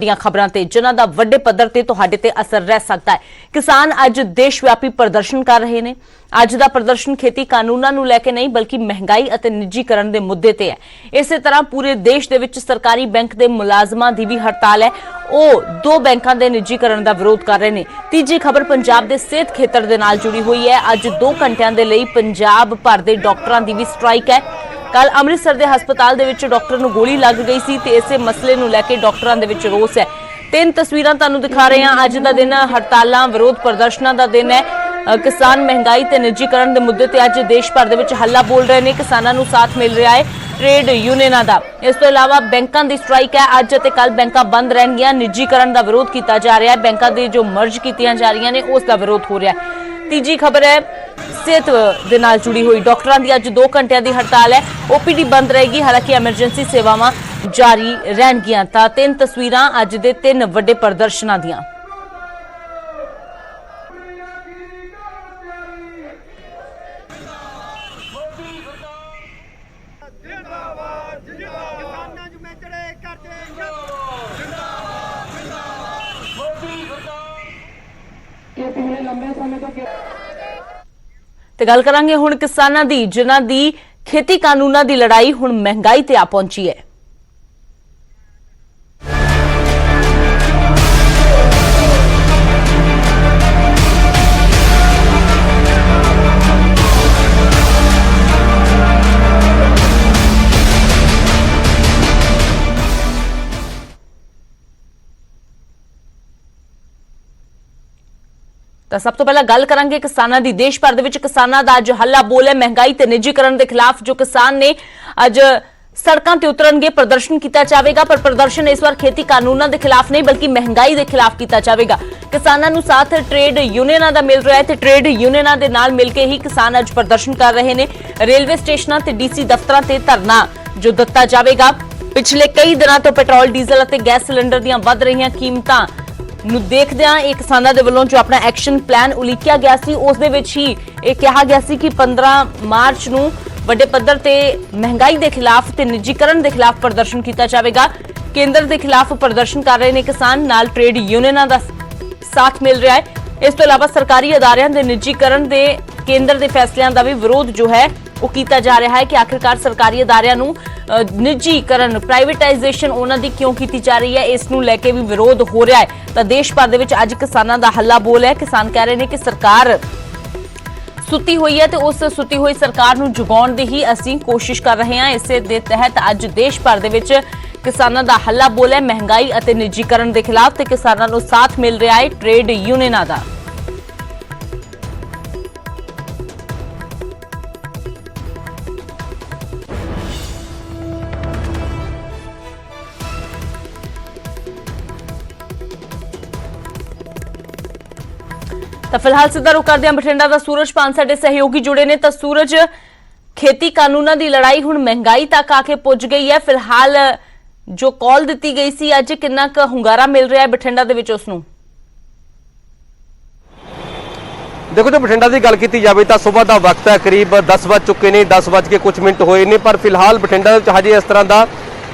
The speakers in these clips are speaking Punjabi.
ਦੀਆਂ ਖਬਰਾਂ ਤੇ ਜਿਨ੍ਹਾਂ ਦਾ ਵੱਡੇ ਪੱਧਰ ਤੇ ਤੁਹਾਡੇ ਤੇ ਅਸਰ ਰਹਿ ਸਕਦਾ ਹੈ। ਕਿਸਾਨ ਅੱਜ ਦੇਸ਼ ਵਿਆਪੀ ਪ੍ਰਦਰਸ਼ਨ ਕਰ ਰਹੇ ਨੇ। ਅੱਜ ਦਾ ਪ੍ਰਦਰਸ਼ਨ ਖੇਤੀ ਕਾਨੂੰਨਾਂ ਨੂੰ ਲੈ ਕੇ ਨਹੀਂ ਬਲਕਿ ਮਹਿੰਗਾਈ ਅਤੇ ਨਿੱਜੀਕਰਨ ਦੇ ਮੁੱਦੇ ਤੇ ਹੈ। ਇਸੇ ਤਰ੍ਹਾਂ ਪੂਰੇ ਦੇਸ਼ ਦੇ ਵਿੱਚ ਸਰਕਾਰੀ ਬੈਂਕ ਦੇ ਮੁਲਾਜ਼ਮਾਂ ਦੀ ਵੀ ਹੜਤਾਲ ਹੈ। ਉਹ ਦੋ ਬੈਂਕਾਂ ਦੇ ਨਿੱਜੀਕਰਨ ਦਾ ਵਿਰੋਧ ਕਰ ਰਹੇ ਨੇ। ਤੀਜੀ ਖਬਰ ਪੰਜਾਬ ਦੇ ਸਿਹਤ ਖੇਤਰ ਦੇ ਨਾਲ ਜੁੜੀ ਹੋਈ ਹੈ। ਅੱਜ 2 ਘੰਟਿਆਂ ਦੇ ਲਈ ਪੰਜਾਬ ਭਰ ਦੇ ਡਾਕਟਰਾਂ ਦੀ ਵੀ ਸਟ੍ਰਾਈਕ ਹੈ। कल अमृतसर के हस्पताल दे विच डॉक्टर नूं गोली लग गई सी ते इसे मसले नूं लैके डॉक्टरां दे विच रोस है। 3 तस्वीरां तुहानूं दिखा रहे हैं। अज दा दिन हड़तालां विरोध प्रदर्शनां दा दिन है। किसान महंगाई ते निजीकरण दे मुद्दे ते अज देश भर दे विच हल्ला बोल रहे ने। किसानां नूं साथ मिल रहा है ट्रेड यूनियनां दा। इस तों इलावा बैंकां दी स्ट्राइक है। अज ते कल बैंकां बंद रहणगीआं। निजीकरण दा विरोध कीता जा रहा है। बैंकां दी जो मर्ज कीतीआं जा रहीआं ने उस दा विरोध हो रहा है। तीजी खबर है सेहत दे नाल जुड़ी हुई। डॉक्टरां दी अज 2 घंटिया की हड़ताल है। ओपीडी बंद रहेगी। हालांकि एमरजेंसी सेवावां जारी रहणगीआं। तां 3 तस्वीरां अज दे 3 वड्डे प्रदर्शनां दियां। ਤੇ ਗੱਲ ਕਰਾਂਗੇ ਹੁਣ ਕਿਸਾਨਾਂ ਦੀ ਜਿਨ੍ਹਾਂ ਦੀ ਖੇਤੀ ਕਾਨੂੰਨਾਂ ਦੀ ਲੜਾਈ ਹੁਣ ਮਹਿੰਗਾਈ ਤੇ ਆ ਪਹੁੰਚੀ ਹੈ। ਤਾਂ ਸਭ ਤੋਂ ਪਹਿਲਾਂ ਗੱਲ ਕਰਾਂਗੇ ਕਿਸਾਨਾਂ ਦੀ। ਦੇਸ਼ ਭਰ ਦੇ ਵਿੱਚ ਕਿਸਾਨਾਂ ਦਾ ਅੱਜ ਹੱਲਾ ਬੋਲ ਹੈ। ਮਹਿੰਗਾਈ ਤੇ ਨਿੱਜੀਕਰਨ ਦੇ ਖਿਲਾਫ ਜੋ ਕਿਸਾਨ ਨੇ ਅੱਜ ਸੜਕਾਂ ਤੇ ਉਤਰਨਗੇ, ਪ੍ਰਦਰਸ਼ਨ ਕੀਤਾ ਜਾਵੇਗਾ। ਪਰ ਪ੍ਰਦਰਸ਼ਨ ਇਸ ਵਾਰ ਖੇਤੀ ਕਾਨੂੰਨਾਂ ਦੇ ਖਿਲਾਫ ਨਹੀਂ ਬਲਕਿ ਮਹਿੰਗਾਈ ਦੇ ਖਿਲਾਫ ਕੀਤਾ ਜਾਵੇਗਾ। ਕਿਸਾਨਾਂ ਨੂੰ ਸਾਥ ਟ੍ਰੇਡ ਯੂਨੀਅਨਾਂ ਦਾ ਮਿਲ ਰਿਹਾ ਹੈ ਤੇ ਟ੍ਰੇਡ ਯੂਨੀਅਨਾਂ ਦੇ ਨਾਲ ਮਿਲ ਕੇ ਹੀ ਕਿਸਾਨ ਅੱਜ ਪ੍ਰਦਰਸ਼ਨ ਕਰ ਰਹੇ ਨੇ। ਰੇਲਵੇ ਸਟੇਸ਼ਨਾਂ ਤੇ ਡੀਸੀ ਦਫ਼ਤਰਾਂ ਤੇ ਧਰਨਾ ਜੋ ਦਿੱਤਾ ਜਾਵੇਗਾ। ਪਿਛਲੇ ਕਈ ਦਿਨਾਂ ਤੋਂ ਪੈਟਰੋਲ, ਡੀਜ਼ਲ ਅਤੇ ਗੈਸ ਸਿਲੰਡਰ ਦੀਆਂ ਵੱਧ ਰਹੀਆਂ ਕੀਮਤਾਂ ਨੂੰ ਦੇਖਦਿਆਂ ਇਹ ਕਿਸਾਨਾਂ ਦੇ ਵੱਲੋਂ ਜੋ ਆਪਣਾ ਐਕਸ਼ਨ ਪਲਾਨ ਉਲੀਕਿਆ ਗਿਆ ਸੀ ਉਸ ਦੇ ਵਿੱਚ ਹੀ ਇਹ ਕਿਹਾ ਗਿਆ ਸੀ ਕਿ 15 ਮਾਰਚ ਨੂੰ ਵੱਡੇ ਪੱਧਰ ਤੇ ਮਹਿੰਗਾਈ ਦੇ ਖਿਲਾਫ ਤੇ ਨਿੱਜੀਕਰਨ ਦੇ ਖਿਲਾਫ ਪ੍ਰਦਰਸ਼ਨ ਕੀਤਾ ਜਾਵੇਗਾ। ਕੇਂਦਰ ਦੇ ਖਿਲਾਫ ਪ੍ਰਦਰਸ਼ਨ ਕਰ ਰਹੇ ਨੇ ਕਿਸਾਨ, ਨਾਲ ਟ੍ਰੇਡ ਯੂਨੀਅਨਾਂ ਦਾ ਸਾਥ ਮਿਲ ਰਿਹਾ ਹੈ। ਇਸ ਤੋਂ ਇਲਾਵਾ ਸਰਕਾਰੀ ਅਦਾਰਿਆਂ ਦੇ ਨਿੱਜੀਕਰਨ ਦੇ ਕੇਂਦਰ ਦੇ ਫੈਸਲਿਆਂ ਦਾ ਵੀ ਵਿਰੋਧ ਜੋ ਹੈ ਉਹ ਕੀਤਾ ਜਾ ਰਿਹਾ ਹੈ ਕਿ ਆਖਿਰਕਾਰ ਸਰਕਾਰੀ ਅਦਾਰਿਆਂ ਨੂੰ ਨਿੱਜੀਕਰਨ, ਪ੍ਰਾਈਵੇਟਾਈਜੇਸ਼ਨ ਉਹਨਾਂ ਦੀ ਕਿਉਂ ਕੀਤੀ ਜਾ ਰਹੀ ਹੈ। ਇਸ ਨੂੰ ਲੈ ਕੇ ਵੀ ਵਿਰੋਧ ਹੋ ਰਿਹਾ ਹੈ। ਤਾਂ ਦੇਸ਼ ਭਰ ਦੇ ਵਿੱਚ ਅੱਜ ਕਿਸਾਨਾਂ ਦਾ ਹੱਲਾ ਬੋਲ ਹੈ। ਕਿਸਾਨ ਕਹਿ ਰਹੇ ਨੇ ਕਿ ਸਰਕਾਰ ਸੁੱਤੀ ਹੋਈ ਹੈ ਤੇ ਉਸ ਸੁੱਤੀ ਹੋਈ ਸਰਕਾਰ ਨੂੰ ਜਗਾਉਣ ਦੀ ਹੀ ਅਸੀਂ ਕੋਸ਼ਿਸ਼ ਕਰ ਰਹੇ ਹਾਂ। ਇਸੇ ਦੇ ਤਹਿਤ ਅੱਜ ਦੇਸ਼ ਭਰ ਦੇ ਵਿੱਚ ਕਿਸਾਨਾਂ ਦਾ ਹੱਲਾ ਬੋਲ ਹੈ ਮਹਿੰਗਾਈ ਅਤੇ ਨਿੱਜੀਕਰਨ ਦੇ ਖਿਲਾਫ ਤੇ ਕਿਸਾਨਾਂ ਨੂੰ ਸਾਥ ਮਿਲ ਰਿਹਾ ਹੈ ਟ੍ਰੇਡ ਯੂਨੀਅਨਾਂ ਦਾ। ਤਾਂ ਫਿਲਹਾਲ ਸਿੱਧਾ ਰੁਕ ਕਰਦੇ ਹਾਂ ਬਠਿੰਡਾ ਦਾ। ਸੂਰਜ ਪਾਨ ਸਾਡੇ ਸਹਿਯੋਗੀ ਜੁੜੇ ਨੇ। ਤਾਂ ਸੂਰਜ, ਖੇਤੀ ਕਾਨੂੰਨਾਂ ਦੀ ਲੜਾਈ ਹੁਣ ਮਹਿੰਗਾਈ ਤੱਕ ਆ ਕੇ ਪੁੱਜ ਗਈ ਹੈ। ਫਿਲਹਾਲ ਜੋ ਕਾਲ ਦਿੱਤੀ ਗਈ ਸੀ ਅੱਜ ਕਿੰਨਾ ਕੁ ਹੁੰਗਾਰਾ ਮਿਲ ਰਿਹਾ ਹੈ ਬਠਿੰਡਾ ਦੇ ਵਿੱਚ ਉਸ ਨੂੰ? देखो, जो बठिंडा की गल की जाए तो सुबह का वक्त है, करीब 10 बज चुके हैं, 10 बज के कुछ मिनट होए ने। पर फिलहाल बठिंडा हजे इस तरह का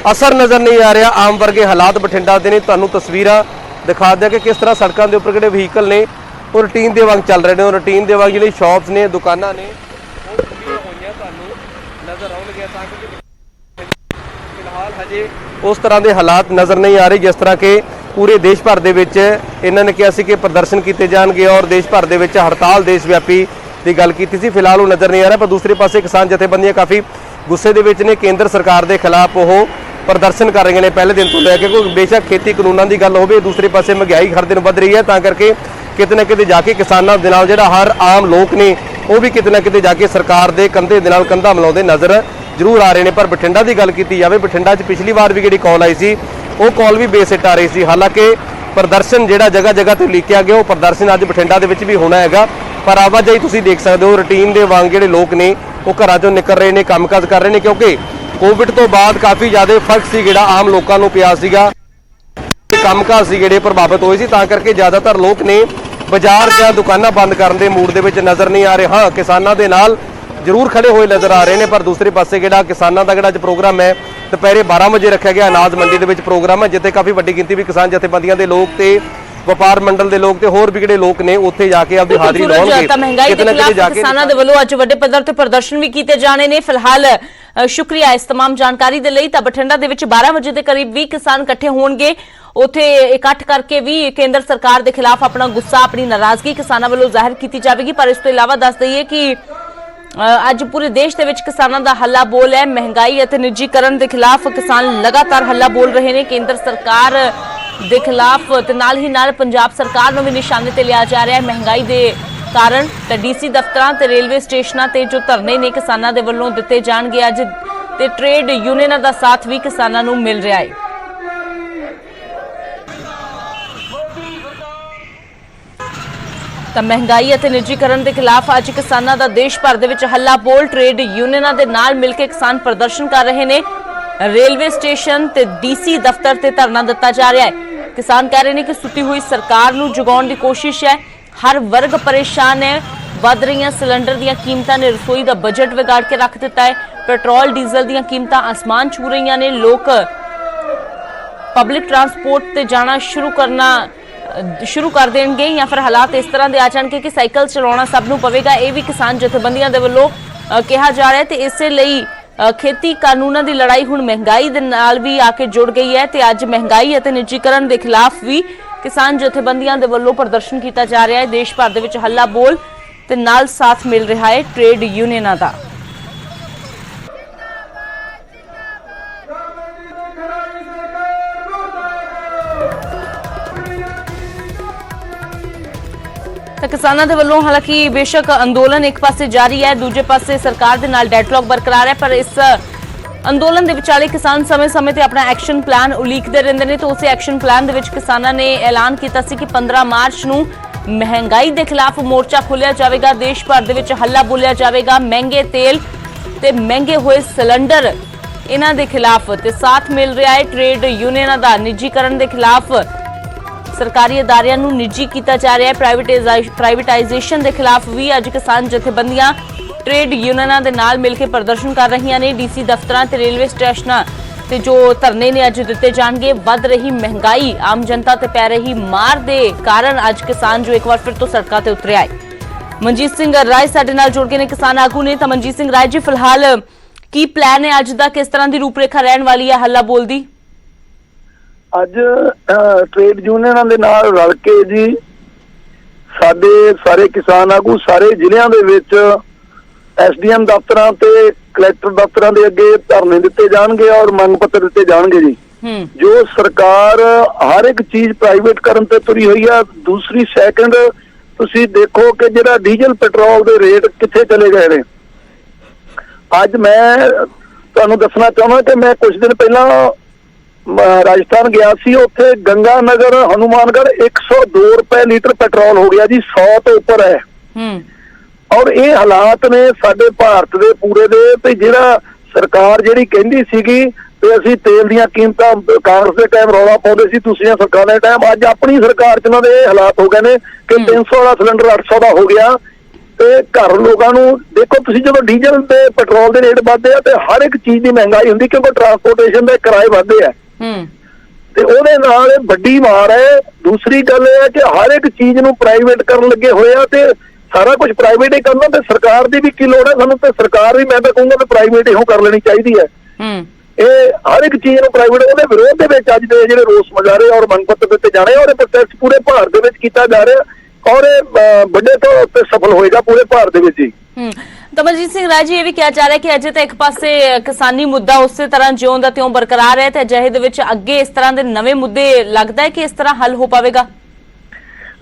असर नज़र नहीं आ रहा। आम वर्गे हालात बठिंडा के ने, तुहानूं तस्वीरां दिखा दें कि किस तरह सड़कों के उपर जिहड़े व्हीकल ने वो रूटीन के वांग चल रहे हैं। रूटीन के वांग जी शॉप्स ने, दुकानां ने नज़र आउणगीआं। फिलहाल हजे उस तरह के हालात नज़र नहीं आ रहे जिस तरह के पूरे देश भर दे विच इन्हां ने कहा सी कि प्रदर्शन किए जाएंगे और देश भर दे विच हड़ताल देश व्यापी की गल की सी। फिलहाल वो नज़र नहीं आ रहा। पर दूसरे पासे किसान जथेबंदियां काफ़ी गुस्से दे विच ने। केंद्र सरकार के खिलाफ वो प्रदर्शन कर रहे हैं पहले दिन तो लैके। कोई बेशक खेती कानूनों की गल हो, दूसरे पासे महंगाई हर दिन बढ़ रही है, तां करके किते ना किते जाके किसानों दे नाल जिहड़ा हर आम लोग ने वो भी किते ना किते जाके सरकार के कंधे दे नाल कंधा मिलाउंदे नज़र जरूर आ रहे हैं। पर बठिंडा की गल की जाए, बठिंडा पिछली बार भी जिहड़ी कॉल आई सी वो कॉल भी बेसिट आ रही सी। हालांकि प्रदर्शन जिहड़ा जगह जगह तो लिखिया गया वो प्रदर्शन अज बठिंडा दे विच भी होना हैगा। पर आवाजाही तुसीं देख सकते हो, रूटीन के वांग जिहड़े लोग ने वो घरां चों निकल रहे हैं, कामकाज कर रहे हैं, क्योंकि कोविड तो बाद काफ़ी ज़्यादा फर्क सी जिहड़ा आम लोगों नूं पिया सीगा। कामकाज सी जिहड़े प्रभावित होए सी, तां करके ज़्यादातर लोग ने बाजार या दुकानां बंद करन दे मूड दे विच नज़र नहीं आ रहे। हाँ, किसानां दे नाल ਜ਼ਰੂਰ ਖੜੇ ਹੋਏ ਨਜ਼ਰ ਆ ਰਹੇ ਨੇ। ਪਰ ਦੂਸਰੇ ਪਾਸੇ ਜਿਹੜਾ ਕਿਸਾਨਾਂ ਦਾ ਜਿਹੜਾ ਅੱਜ ਪ੍ਰੋਗਰਾਮ ਹੈ ਦੁਪਹਿਰੇ 12 ਵਜੇ ਰੱਖਿਆ ਗਿਆ ਅਨਾਜ ਮੰਡੀ ਦੇ ਵਿੱਚ ਪ੍ਰੋਗਰਾਮ ਹੈ, ਜਿੱਥੇ ਕਾਫੀ ਵੱਡੀ ਗਿਣਤੀ ਵੀ ਕਿਸਾਨ ਜਥੇਬੰਦੀਆਂ ਦੇ ਲੋਕ ਤੇ ਵਪਾਰ ਮੰਡਲ ਦੇ ਲੋਕ ਤੇ ਹੋਰ ਵੀ ਜਿਹੜੇ ਲੋਕ ਨੇ ਉੱਥੇ ਜਾ ਕੇ ਆਪਦੀ ਹਾਜ਼ਰੀ ਲਾਉਣਗੇ। ਤਾਂ ਮਹਿੰਗਾਈ ਦੇ ਖਿਲਾਫ ਕਿਸਾਨਾਂ ਦੇ ਵੱਲੋਂ ਅੱਜ ਵੱਡੇ ਪੱਧਰ ਤੇ ਪ੍ਰਦਰਸ਼ਨ ਵੀ ਕੀਤੇ ਜਾਣੇ ਨੇ। ਫਿਲਹਾਲ ਸ਼ੁਕਰੀਆ ਇਸ तमाम ਜਾਣਕਾਰੀ ਦੇ ਲਈ। ਤਾਂ ਬਠਿੰਡਾ ਦੇ ਵਿੱਚ 12 ਵਜੇ ਦੇ ਕਰੀਬ 20 ਕਿਸਾਨ ਇਕੱਠੇ ਹੋਣਗੇ, ਉੱਥੇ ਇਕੱਠ ਕਰਕੇ ਵੀ ਕੇਂਦਰ ਸਰਕਾਰ ਦੇ ਖਿਲਾਫ ਆਪਣਾ ਗੁੱਸਾ, ਆਪਣੀ ਨਾਰਾਜ਼ਗੀ ਕਿਸਾਨਾਂ ਵੱਲੋਂ ਜ਼ਾਹਿਰ ਕੀਤੀ ਜਾਵੇਗੀ। ਪਰ ਇਸ ਤੋਂ ਇਲਾਵਾ ਦੱਸ ਦਈਏ ਕਿ ਅੱਜ ਪੂਰੇ ਦੇਸ਼ ਦੇ ਵਿੱਚ ਕਿਸਾਨਾਂ ਦਾ ਹੱਲਾ ਬੋਲ ਹੈ। ਮਹਿੰਗਾਈ ਅਤੇ ਨਿੱਜੀਕਰਨ ਦੇ ਖਿਲਾਫ ਕਿਸਾਨ ਲਗਾਤਾਰ ਹੱਲਾ ਬੋਲ ਰਹੇ ਨੇ। ਕੇਂਦਰ ਸਰਕਾਰ ਦੇ ਖਿਲਾਫ ਤੇ ਨਾਲ ਹੀ ਨਾਲ ਪੰਜਾਬ ਸਰਕਾਰ ਨੂੰ ਵੀ ਨਿਸ਼ਾਨੇ ਤੇ ਲਿਆ ਜਾ ਰਿਹਾ ਹੈ। ਮਹਿੰਗਾਈ ਦੇ ਕਾਰਨ ਤਾਂ ਡੀਸੀ ਦਫ਼ਤਰਾਂ ਤੇ ਰੇਲਵੇ ਸਟੇਸ਼ਨਾਂ ਤੇ ਜੋ ਧਰਨੇ ਨੇ ਕਿਸਾਨਾਂ ਦੇ ਵੱਲੋਂ ਦਿੱਤੇ ਜਾਣਗੇ ਅੱਜ, ਤੇ ਟ੍ਰੇਡ ਯੂਨੀਅਨਾਂ ਦਾ ਸਾਥ ਵੀ ਕਿਸਾਨਾਂ ਨੂੰ ਮਿਲ ਰਿਹਾ ਹੈ। ਤਾਂ ਮਹਿੰਗਾਈ ਅਤੇ ਨਿੱਜੀਕਰਨ ਦੇ ਖਿਲਾਫ ਅੱਜ ਕਿਸਾਨਾਂ ਦਾ ਦੇਸ਼ ਭਰ ਦੇ ਵਿੱਚ ਹੱਲਾ ਬੋਲ। ਟ੍ਰੇਡ ਯੂਨੀਅਨਾਂ ਦੇ ਨਾਲ ਮਿਲ ਕੇ ਕਿਸਾਨ ਪ੍ਰਦਰਸ਼ਨ ਕਰ ਰਹੇ ਨੇ। ਰੇਲਵੇ ਸਟੇਸ਼ਨ ਤੇ ਡੀਸੀ ਦਫ਼ਤਰ ਤੇ ਧਰਨਾ ਦਿੱਤਾ ਜਾ ਰਿਹਾ ਹੈ। ਕਿਸਾਨ ਕਹਿ ਰਹੇ ਨੇ ਕਿ ਸੁੱਤੀ ਹੋਈ ਸਰਕਾਰ ਨੂੰ ਜਗਾਉਣ ਦੀ ਕੋਸ਼ਿਸ਼ ਹੈ। ਹਰ ਵਰਗ ਪਰੇਸ਼ਾਨ ਹੈ। ਵੱਧ ਰਹੀਆਂ ਸਿਲੰਡਰ ਦੀਆਂ ਕੀਮਤਾਂ ਨੇ ਰਸੋਈ ਦਾ ਬਜਟ ਵਿਗਾੜ ਕੇ ਰੱਖ ਦਿੱਤਾ ਹੈ। ਪੈਟਰੋਲ ਡੀਜ਼ਲ ਦੀਆਂ ਕੀਮਤਾਂ ਆਸਮਾਨ ਛੂ ਰਹੀਆਂ ਨੇ। ਲੋਕ ਪਬਲਿਕ ਟਰਾਂਸਪੋਰਟ ਤੇ ਜਾਣਾ ਸ਼ੁਰੂ ਕਰ ਦੇਣਗੇ ਜਾਂ ਫਿਰ ਹਾਲਾਤ ਇਸ ਤਰ੍ਹਾਂ ਦੇ ਆ ਜਾਣਗੇ ਕਿ ਸਾਈਕਲ ਚਲਾਉਣਾ ਸਭ ਨੂੰ ਪਵੇਗਾ। ਇਹ ਵੀ ਕਿਸਾਨ ਜਥੇਬੰਦੀਆਂ ਦੇ ਵੱਲੋਂ ਕਿਹਾ ਜਾ ਰਿਹਾ ਹੈ। ਤੇ ਇਸੇ ਲਈ ਖੇਤੀ ਕਾਨੂੰਨਾਂ ਦੀ ਲੜਾਈ ਹੁਣ ਮਹਿੰਗਾਈ ਦੇ ਨਾਲ ਵੀ ਆ ਕੇ ਜੁੜ ਗਈ ਹੈ। ਤੇ ਅੱਜ ਮਹਿੰਗਾਈ ਅਤੇ ਨਿੱਜੀਕਰਨ ਦੇ ਖਿਲਾਫ ਵੀ ਕਿਸਾਨ ਜਥੇਬੰਦੀਆਂ ਦੇ ਵੱਲੋਂ ਪ੍ਰਦਰਸ਼ਨ ਕੀਤਾ ਜਾ ਰਿਹਾ ਹੈ। ਦੇਸ਼ ਭਰ ਦੇ ਵਿੱਚ ਹੱਲਾ ਬੋਲ ਤੇ ਨਾਲ ਸਾਥ ਮਿਲ ਰਿਹਾ ਹੈ ਟ੍ਰੇਡ ਯੂਨੀਅਨਾਂ ਦਾ। ਤਾਂ ਕਿਸਾਨਾਂ ਦੇ ਵੱਲੋਂ ਹਾਲਾਂਕਿ ਬੇਸ਼ੱਕ ਅੰਦੋਲਨ ਇੱਕ ਪਾਸੇ ਜਾਰੀ ਹੈ, ਦੂਜੇ ਪਾਸੇ ਸਰਕਾਰ ਦੇ ਨਾਲ ਡੈਡਲੌਕ ਬਰਕਰਾਰ ਹੈ, ਪਰ ਇਸ ਅੰਦੋਲਨ ਦੇ ਵਿਚਾਲੇ ਕਿਸਾਨ ਸਮੇਂ-ਸਮੇਂ ਤੇ ਆਪਣਾ ਐਕਸ਼ਨ ਪਲਾਨ ਉਲੀਕਦੇ ਰਹਿੰਦੇ ਨੇ। ਤਾਂ ਉਸੇ ਐਕਸ਼ਨ ਪਲਾਨ ਦੇ ਵਿੱਚ ਕਿਸਾਨਾਂ ਨੇ ਐਲਾਨ ਕੀਤਾ ਸੀ ਕਿ 15 ਮਾਰਚ ਨੂੰ ਮਹਿੰਗਾਈ ਦੇ ਖਿਲਾਫ ਮੋਰਚਾ ਖੋਲ੍ਹਿਆ ਜਾਵੇਗਾ। ਦੇਸ਼ ਭਰ ਦੇ ਵਿੱਚ ਹੱਲਾ ਬੋਲਿਆ ਜਾਵੇਗਾ। ਮਹਿੰਗੇ ਤੇਲ ਤੇ ਮਹਿੰਗੇ ਹੋਏ ਸਿਲੰਡਰ ਇਹਨਾਂ ਦੇ ਖਿਲਾਫ ਤੇ ਸਾਥ ਮਿਲ ਰਿਹਾ ਹੈ ਟ੍ਰੇਡ ਯੂਨੀਅਨਾਂ ਦਾ। ਨਿੱਜੀਕਰਨ ਦੇ ਖਿਲਾਫ ਸਰਕਾਰੀ ਅਦਾਰਿਆਂ ਨੂੰ ਨਿੱਜੀ ਕੀਤਾ ਜਾ ਰਿਹਾ ਹੈ। ਪ੍ਰਾਈਵੇਟਾਈਜੇਸ਼ਨ ਦੇ ਖਿਲਾਫ ਵੀ ਅੱਜ ਕਿਸਾਨ ਜਥੇਬੰਦੀਆਂ ਟ੍ਰੇਡ ਯੂਨੀਅਨਾਂ ਦੇ ਨਾਲ ਮਿਲ ਕੇ ਪ੍ਰਦਰਸ਼ਨ ਕਰ ਰਹੀਆਂ ਨੇ। ਡੀਸੀ ਦਫ਼ਤਰਾਂ ਤੇ ਰੇਲਵੇ ਸਟੇਸ਼ਨਾਂ ਤੇ ਜੋ ਧਰਨੇ ਨੇ ਅੱਜ ਦਿੱਤੇ ਜਾਣਗੇ। ਵੱਧ ਰਹੀ ਮਹਿੰਗਾਈ, ਆਮ ਜਨਤਾ ਤੇ ਪੈ ਰਹੀ ਮਾਰ ਦੇ ਕਾਰਨ ਅੱਜ ਕਿਸਾਨ ਜੋ ਇੱਕ ਵਾਰ ਫਿਰ ਤੋਂ ਸੜਕਾਂ ਤੇ ਉਤਰੇ ਆਏ। ਮਨਜੀਤ ਸਿੰਘ ਰਾਏ ਸਾਡੇ ਨਾਲ ਜੁੜ ਕੇ ਨੇ, ਕਿਸਾਨ ਆਗੂ ਨੇ। ਤਾਂ ਮਨਜੀਤ ਸਿੰਘ ਰਾਏ ਜੀ, ਫਿਲਹਾਲ ਕੀ ਪਲਾਨ ਹੈ ਅੱਜ ਦਾ, ਕਿਸ ਤਰ੍ਹਾਂ ਦੀ ਰੂਪਰੇਖਾ ਰਹਿਣ ਵਾਲੀ ਹੈ ਹੱਲਾ ਬੋਲ ਦੀ? ਅੱਜ ਟ੍ਰੇਡ ਯੂਨੀਅਨਾਂ ਦੇ ਨਾਲ ਰਲ ਕੇ ਜੀ ਸਾਡੇ ਸਾਰੇ ਕਿਸਾਨ ਆਗੂ ਸਾਰੇ ਜ਼ਿਲ੍ਹਿਆਂ ਦੇ ਵਿੱਚ ਐਸਡੀਐਮ ਦਫ਼ਤਰਾਂ ਤੇ ਕਲੈਕਟਰ ਦਫ਼ਤਰਾਂ ਦੇ ਅੱਗੇ ਧਰਨੇ ਦਿੱਤੇ ਜਾਣਗੇ ਔਰ ਮੰਗ ਪੱਤਰ ਦਿੱਤੇ ਜਾਣਗੇ ਜੀ। ਜੋ ਸਰਕਾਰ ਹਰ ਇੱਕ ਚੀਜ਼ ਪ੍ਰਾਈਵੇਟ ਕਰਨ ਤੇ ਤੁਰੀ ਹੋਈ ਆ। ਦੂਸਰੀ ਸੈਕਿੰਡ ਤੁਸੀਂ ਦੇਖੋ ਕਿ ਜਿਹੜਾ ਡੀਜ਼ਲ ਪੈਟਰੋਲ ਦੇ ਰੇਟ ਕਿੱਥੇ ਚਲੇ ਗਏ ਨੇ। ਅੱਜ ਮੈਂ ਤੁਹਾਨੂੰ ਦੱਸਣਾ ਚਾਹੁੰਦਾ ਕਿ ਮੈਂ ਕੁਝ ਦਿਨ ਪਹਿਲਾਂ ਰਾਜਸਥਾਨ ਗਿਆ ਸੀ। ਉੱਥੇ ਗੰਗਾ ਨਗਰ ਹਨੂਮਾਨਗढ़ 102 ਰੁਪਏ ਲੀਟਰ ਪੈਟਰੋਲ ਹੋ ਗਿਆ ਜੀ, 100 ਤੋਂ ਉੱਪਰ ਹੈ। ਔਰ ਇਹ ਹਾਲਾਤ ਨੇ ਸਾਡੇ ਭਾਰਤ ਦੇ ਪੂਰੇ ਦੇ। ਤੇ ਜਿਹੜਾ ਸਰਕਾਰ ਜਿਹੜੀ ਕਹਿੰਦੀ ਸੀਗੀ ਤੇ ਅਸੀਂ ਤੇਲ ਦੀਆਂ ਕੀਮਤਾਂ ਕਾਂਗਰਸ ਦੇ ਟਾਈਮ ਰੌਲਾ ਪਾਉਂਦੇ ਸੀ, ਦੂਸਰੀਆਂ ਸਰਕਾਰਾਂ ਦੇ ਟਾਈਮ, ਅੱਜ ਆਪਣੀ ਸਰਕਾਰ 'ਚ ਉਹਨਾਂ ਦੇ ਇਹ ਹਾਲਾਤ ਹੋ ਗਏ ਨੇ ਕਿ 300 ਵਾਲਾ ਸਿਲੰਡਰ 800 ਦਾ ਹੋ ਗਿਆ। ਤੇ ਘਰ ਲੋਕਾਂ ਨੂੰ ਦੇਖੋ ਤੁਸੀਂ, ਜਦੋਂ ਡੀਜ਼ਲ ਤੇ ਪੈਟਰੋਲ ਦੇ ਰੇਟ ਵੱਧਦੇ ਆ ਤੇ ਹਰ ਇੱਕ ਚੀਜ਼ ਦੀ ਮਹਿੰਗਾਈ ਹੁੰਦੀ, ਕਿਉਂਕਿ ਟਰਾਂਸਪੋਰਟੇਸ਼ਨ ਦੇ ਕਿਰਾਏ ਵੱਧਦੇ ਆ ਤੇ ਉਹਦੇ ਨਾਲ ਵੱਡੀ ਮਾਰ ਹੈ। ਦੂਸਰੀ ਗੱਲ ਇਹ ਹੈ ਕਿ ਹਰ ਇੱਕ ਚੀਜ਼ ਨੂੰ ਪ੍ਰਾਈਵੇਟ ਕਰਨ ਲੱਗੇ ਹੋਏ ਆ ਤੇ ਸਾਰਾ ਕੁਝ ਪ੍ਰਾਈਵੇਟ ਹੀ ਕਰਨਾ। ਤੇ ਸਰਕਾਰ ਦੀ ਵੀ ਕੀ ਲੋੜ ਹੈ ਸਾਨੂੰ? ਤੇ ਸਰਕਾਰ ਵੀ ਮੈਂ ਤਾਂ ਕਹੂੰਗਾ ਕਿ ਪ੍ਰਾਈਵੇਟ ਇਹੋ ਕਰ ਲੈਣੀ ਚਾਹੀਦੀ ਹੈ। ਇਹ ਹਰ ਇੱਕ ਚੀਜ਼ ਨੂੰ ਪ੍ਰਾਈਵੇਟ, ਉਹਦੇ ਵਿਰੋਧ ਦੇ ਵਿੱਚ ਅੱਜ ਦੇ ਜਿਹੜੇ ਰੋਸ ਮੁਜ਼ਾਹਰੇ ਔਰ ਮੰਗ ਪੱਤਰ ਦਿੱਤੇ ਜਾਣੇ ਔਰ ਇਹ ਪ੍ਰੋਟੈਸਟ ਪੂਰੇ ਭਾਰਤ ਦੇ ਵਿੱਚ ਕੀਤਾ ਜਾ ਰਿਹਾ ਔਰ ਇਹ ਵੱਡੇ ਤੌਰ ਤੇ ਸਫਲ ਹੋਏਗਾ ਪੂਰੇ ਭਾਰਤ ਦੇ ਵਿੱਚ ਹੀ। ਤਾਂ ਮਨਜੀਤ ਸਿੰਘ ਰਾਏ ਜੀ, ਇਹ ਵੀ ਕਿਹਾ ਜਾ ਰਿਹਾ ਕਿ ਅਜੇ ਤਾਂ ਇੱਕ ਪਾਸੇ ਕਿਸਾਨੀ ਮੁੱਦਾ ਉਸੇ ਤਰ੍ਹਾਂ ਜਿਉਂ ਦਾ ਤਿਉਂ ਬਰਕਰਾਰ ਹੈ ਤੇ ਅਜਿਹੇ ਦੇ ਵਿੱਚ ਅੱਗੇ ਇਸ ਤਰ੍ਹਾਂ ਦੇ ਨਵੇਂ ਮੁੱਦੇ ਲੱਗਦਾ ਹੈ ਕਿ ਇਸ ਤਰ੍ਹਾਂ ਹੱਲ ਹੋ ਪਾਵੇਗਾ?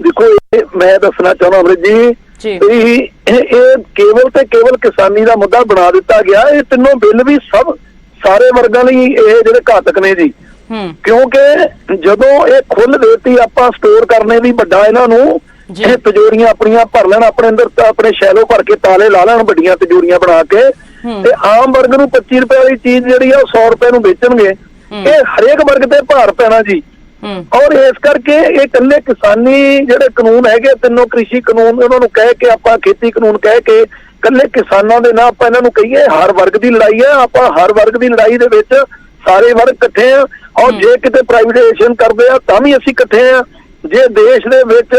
ਦੇਖੋ ਮੈਂ ਦੱਸਣਾ ਚਾਹੁੰਦਾ ਅਮਰਿਤ ਜੀ, ਇਹ ਕੇਵਲ ਤੇ ਕੇਵਲ ਕਿਸਾਨੀ ਦਾ ਮੁੱਦਾ ਬਣਾ ਦਿੱਤਾ ਗਿਆ। ਇਹ ਤਿੰਨੋਂ ਬਿੱਲ ਵੀ ਸਾਰੇ ਵਰਗਾਂ ਲਈ ਇਹ ਜਿਹੜੇ ਘਾਤਕ ਨੇ ਜੀ। ਕਿਉਂਕਿ ਜਦੋਂ ਇਹ ਖੁੱਲ੍ਹ ਦੇਤੀ ਆਪਾਂ ਸਟੋਰ ਕਰਨੇ ਦੀ ਵੱਡਾ ਇਹਨਾਂ ਨੂੰ, ਇਹ ਤਿਜੋਰੀਆਂ ਆਪਣੀਆਂ ਭਰ ਲੈਣ, ਆਪਣੇ ਅੰਦਰ ਤਾਂ ਆਪਣੇ ਸ਼ੈਲੋ ਭਰ ਕੇ ਤਾਲੇ ਲਾ ਲੈਣ ਵੱਡੀਆਂ ਤਿਜੋਰੀਆਂ ਬਣਾ ਕੇ, ਤੇ ਆਮ ਵਰਗ ਨੂੰ 25 ਰੁਪਏ ਵਾਲੀ ਚੀਜ਼ ਜਿਹੜੀ ਆ ਉਹ 100 ਰੁਪਏ ਨੂੰ ਵੇਚਣਗੇ। ਇਹ ਹਰੇਕ ਵਰਗ ਤੇ ਭਾਰ ਪੈਣਾ ਜੀ। ਔਰ ਇਸ ਕਰਕੇ ਇਹ ਇਕੱਲੇ ਕਿਸਾਨੀ ਜਿਹੜੇ ਕਾਨੂੰਨ ਹੈਗੇ, ਤਿੰਨੋਂ ਕ੍ਰਿਸ਼ੀ ਕਾਨੂੰਨ, ਉਹਨਾਂ ਨੂੰ ਕਹਿ ਕੇ ਆਪਾਂ ਖੇਤੀ ਕਾਨੂੰਨ ਕਹਿ ਕੇ ਇਕੱਲੇ ਕਿਸਾਨਾਂ ਦੇ ਨਾ ਆਪਾਂ ਇਹਨਾਂ ਨੂੰ ਕਹੀਏ, ਹਰ ਵਰਗ ਦੀ ਲੜਾਈ ਹੈ। ਆਪਾਂ ਹਰ ਵਰਗ ਦੀ ਲੜਾਈ ਦੇ ਵਿੱਚ ਸਾਰੇ ਵਰਗ ਇਕੱਠੇ ਆ। ਔਰ ਜੇ ਕਿਤੇ ਪ੍ਰਾਈਵੇਟਾਈਜੇਸ਼ਨ ਕਰਦੇ ਆ ਤਾਂ ਵੀ ਅਸੀਂ ਇਕੱਠੇ ਆ। ਜੇ ਦੇਸ਼ ਦੇ ਵਿੱਚ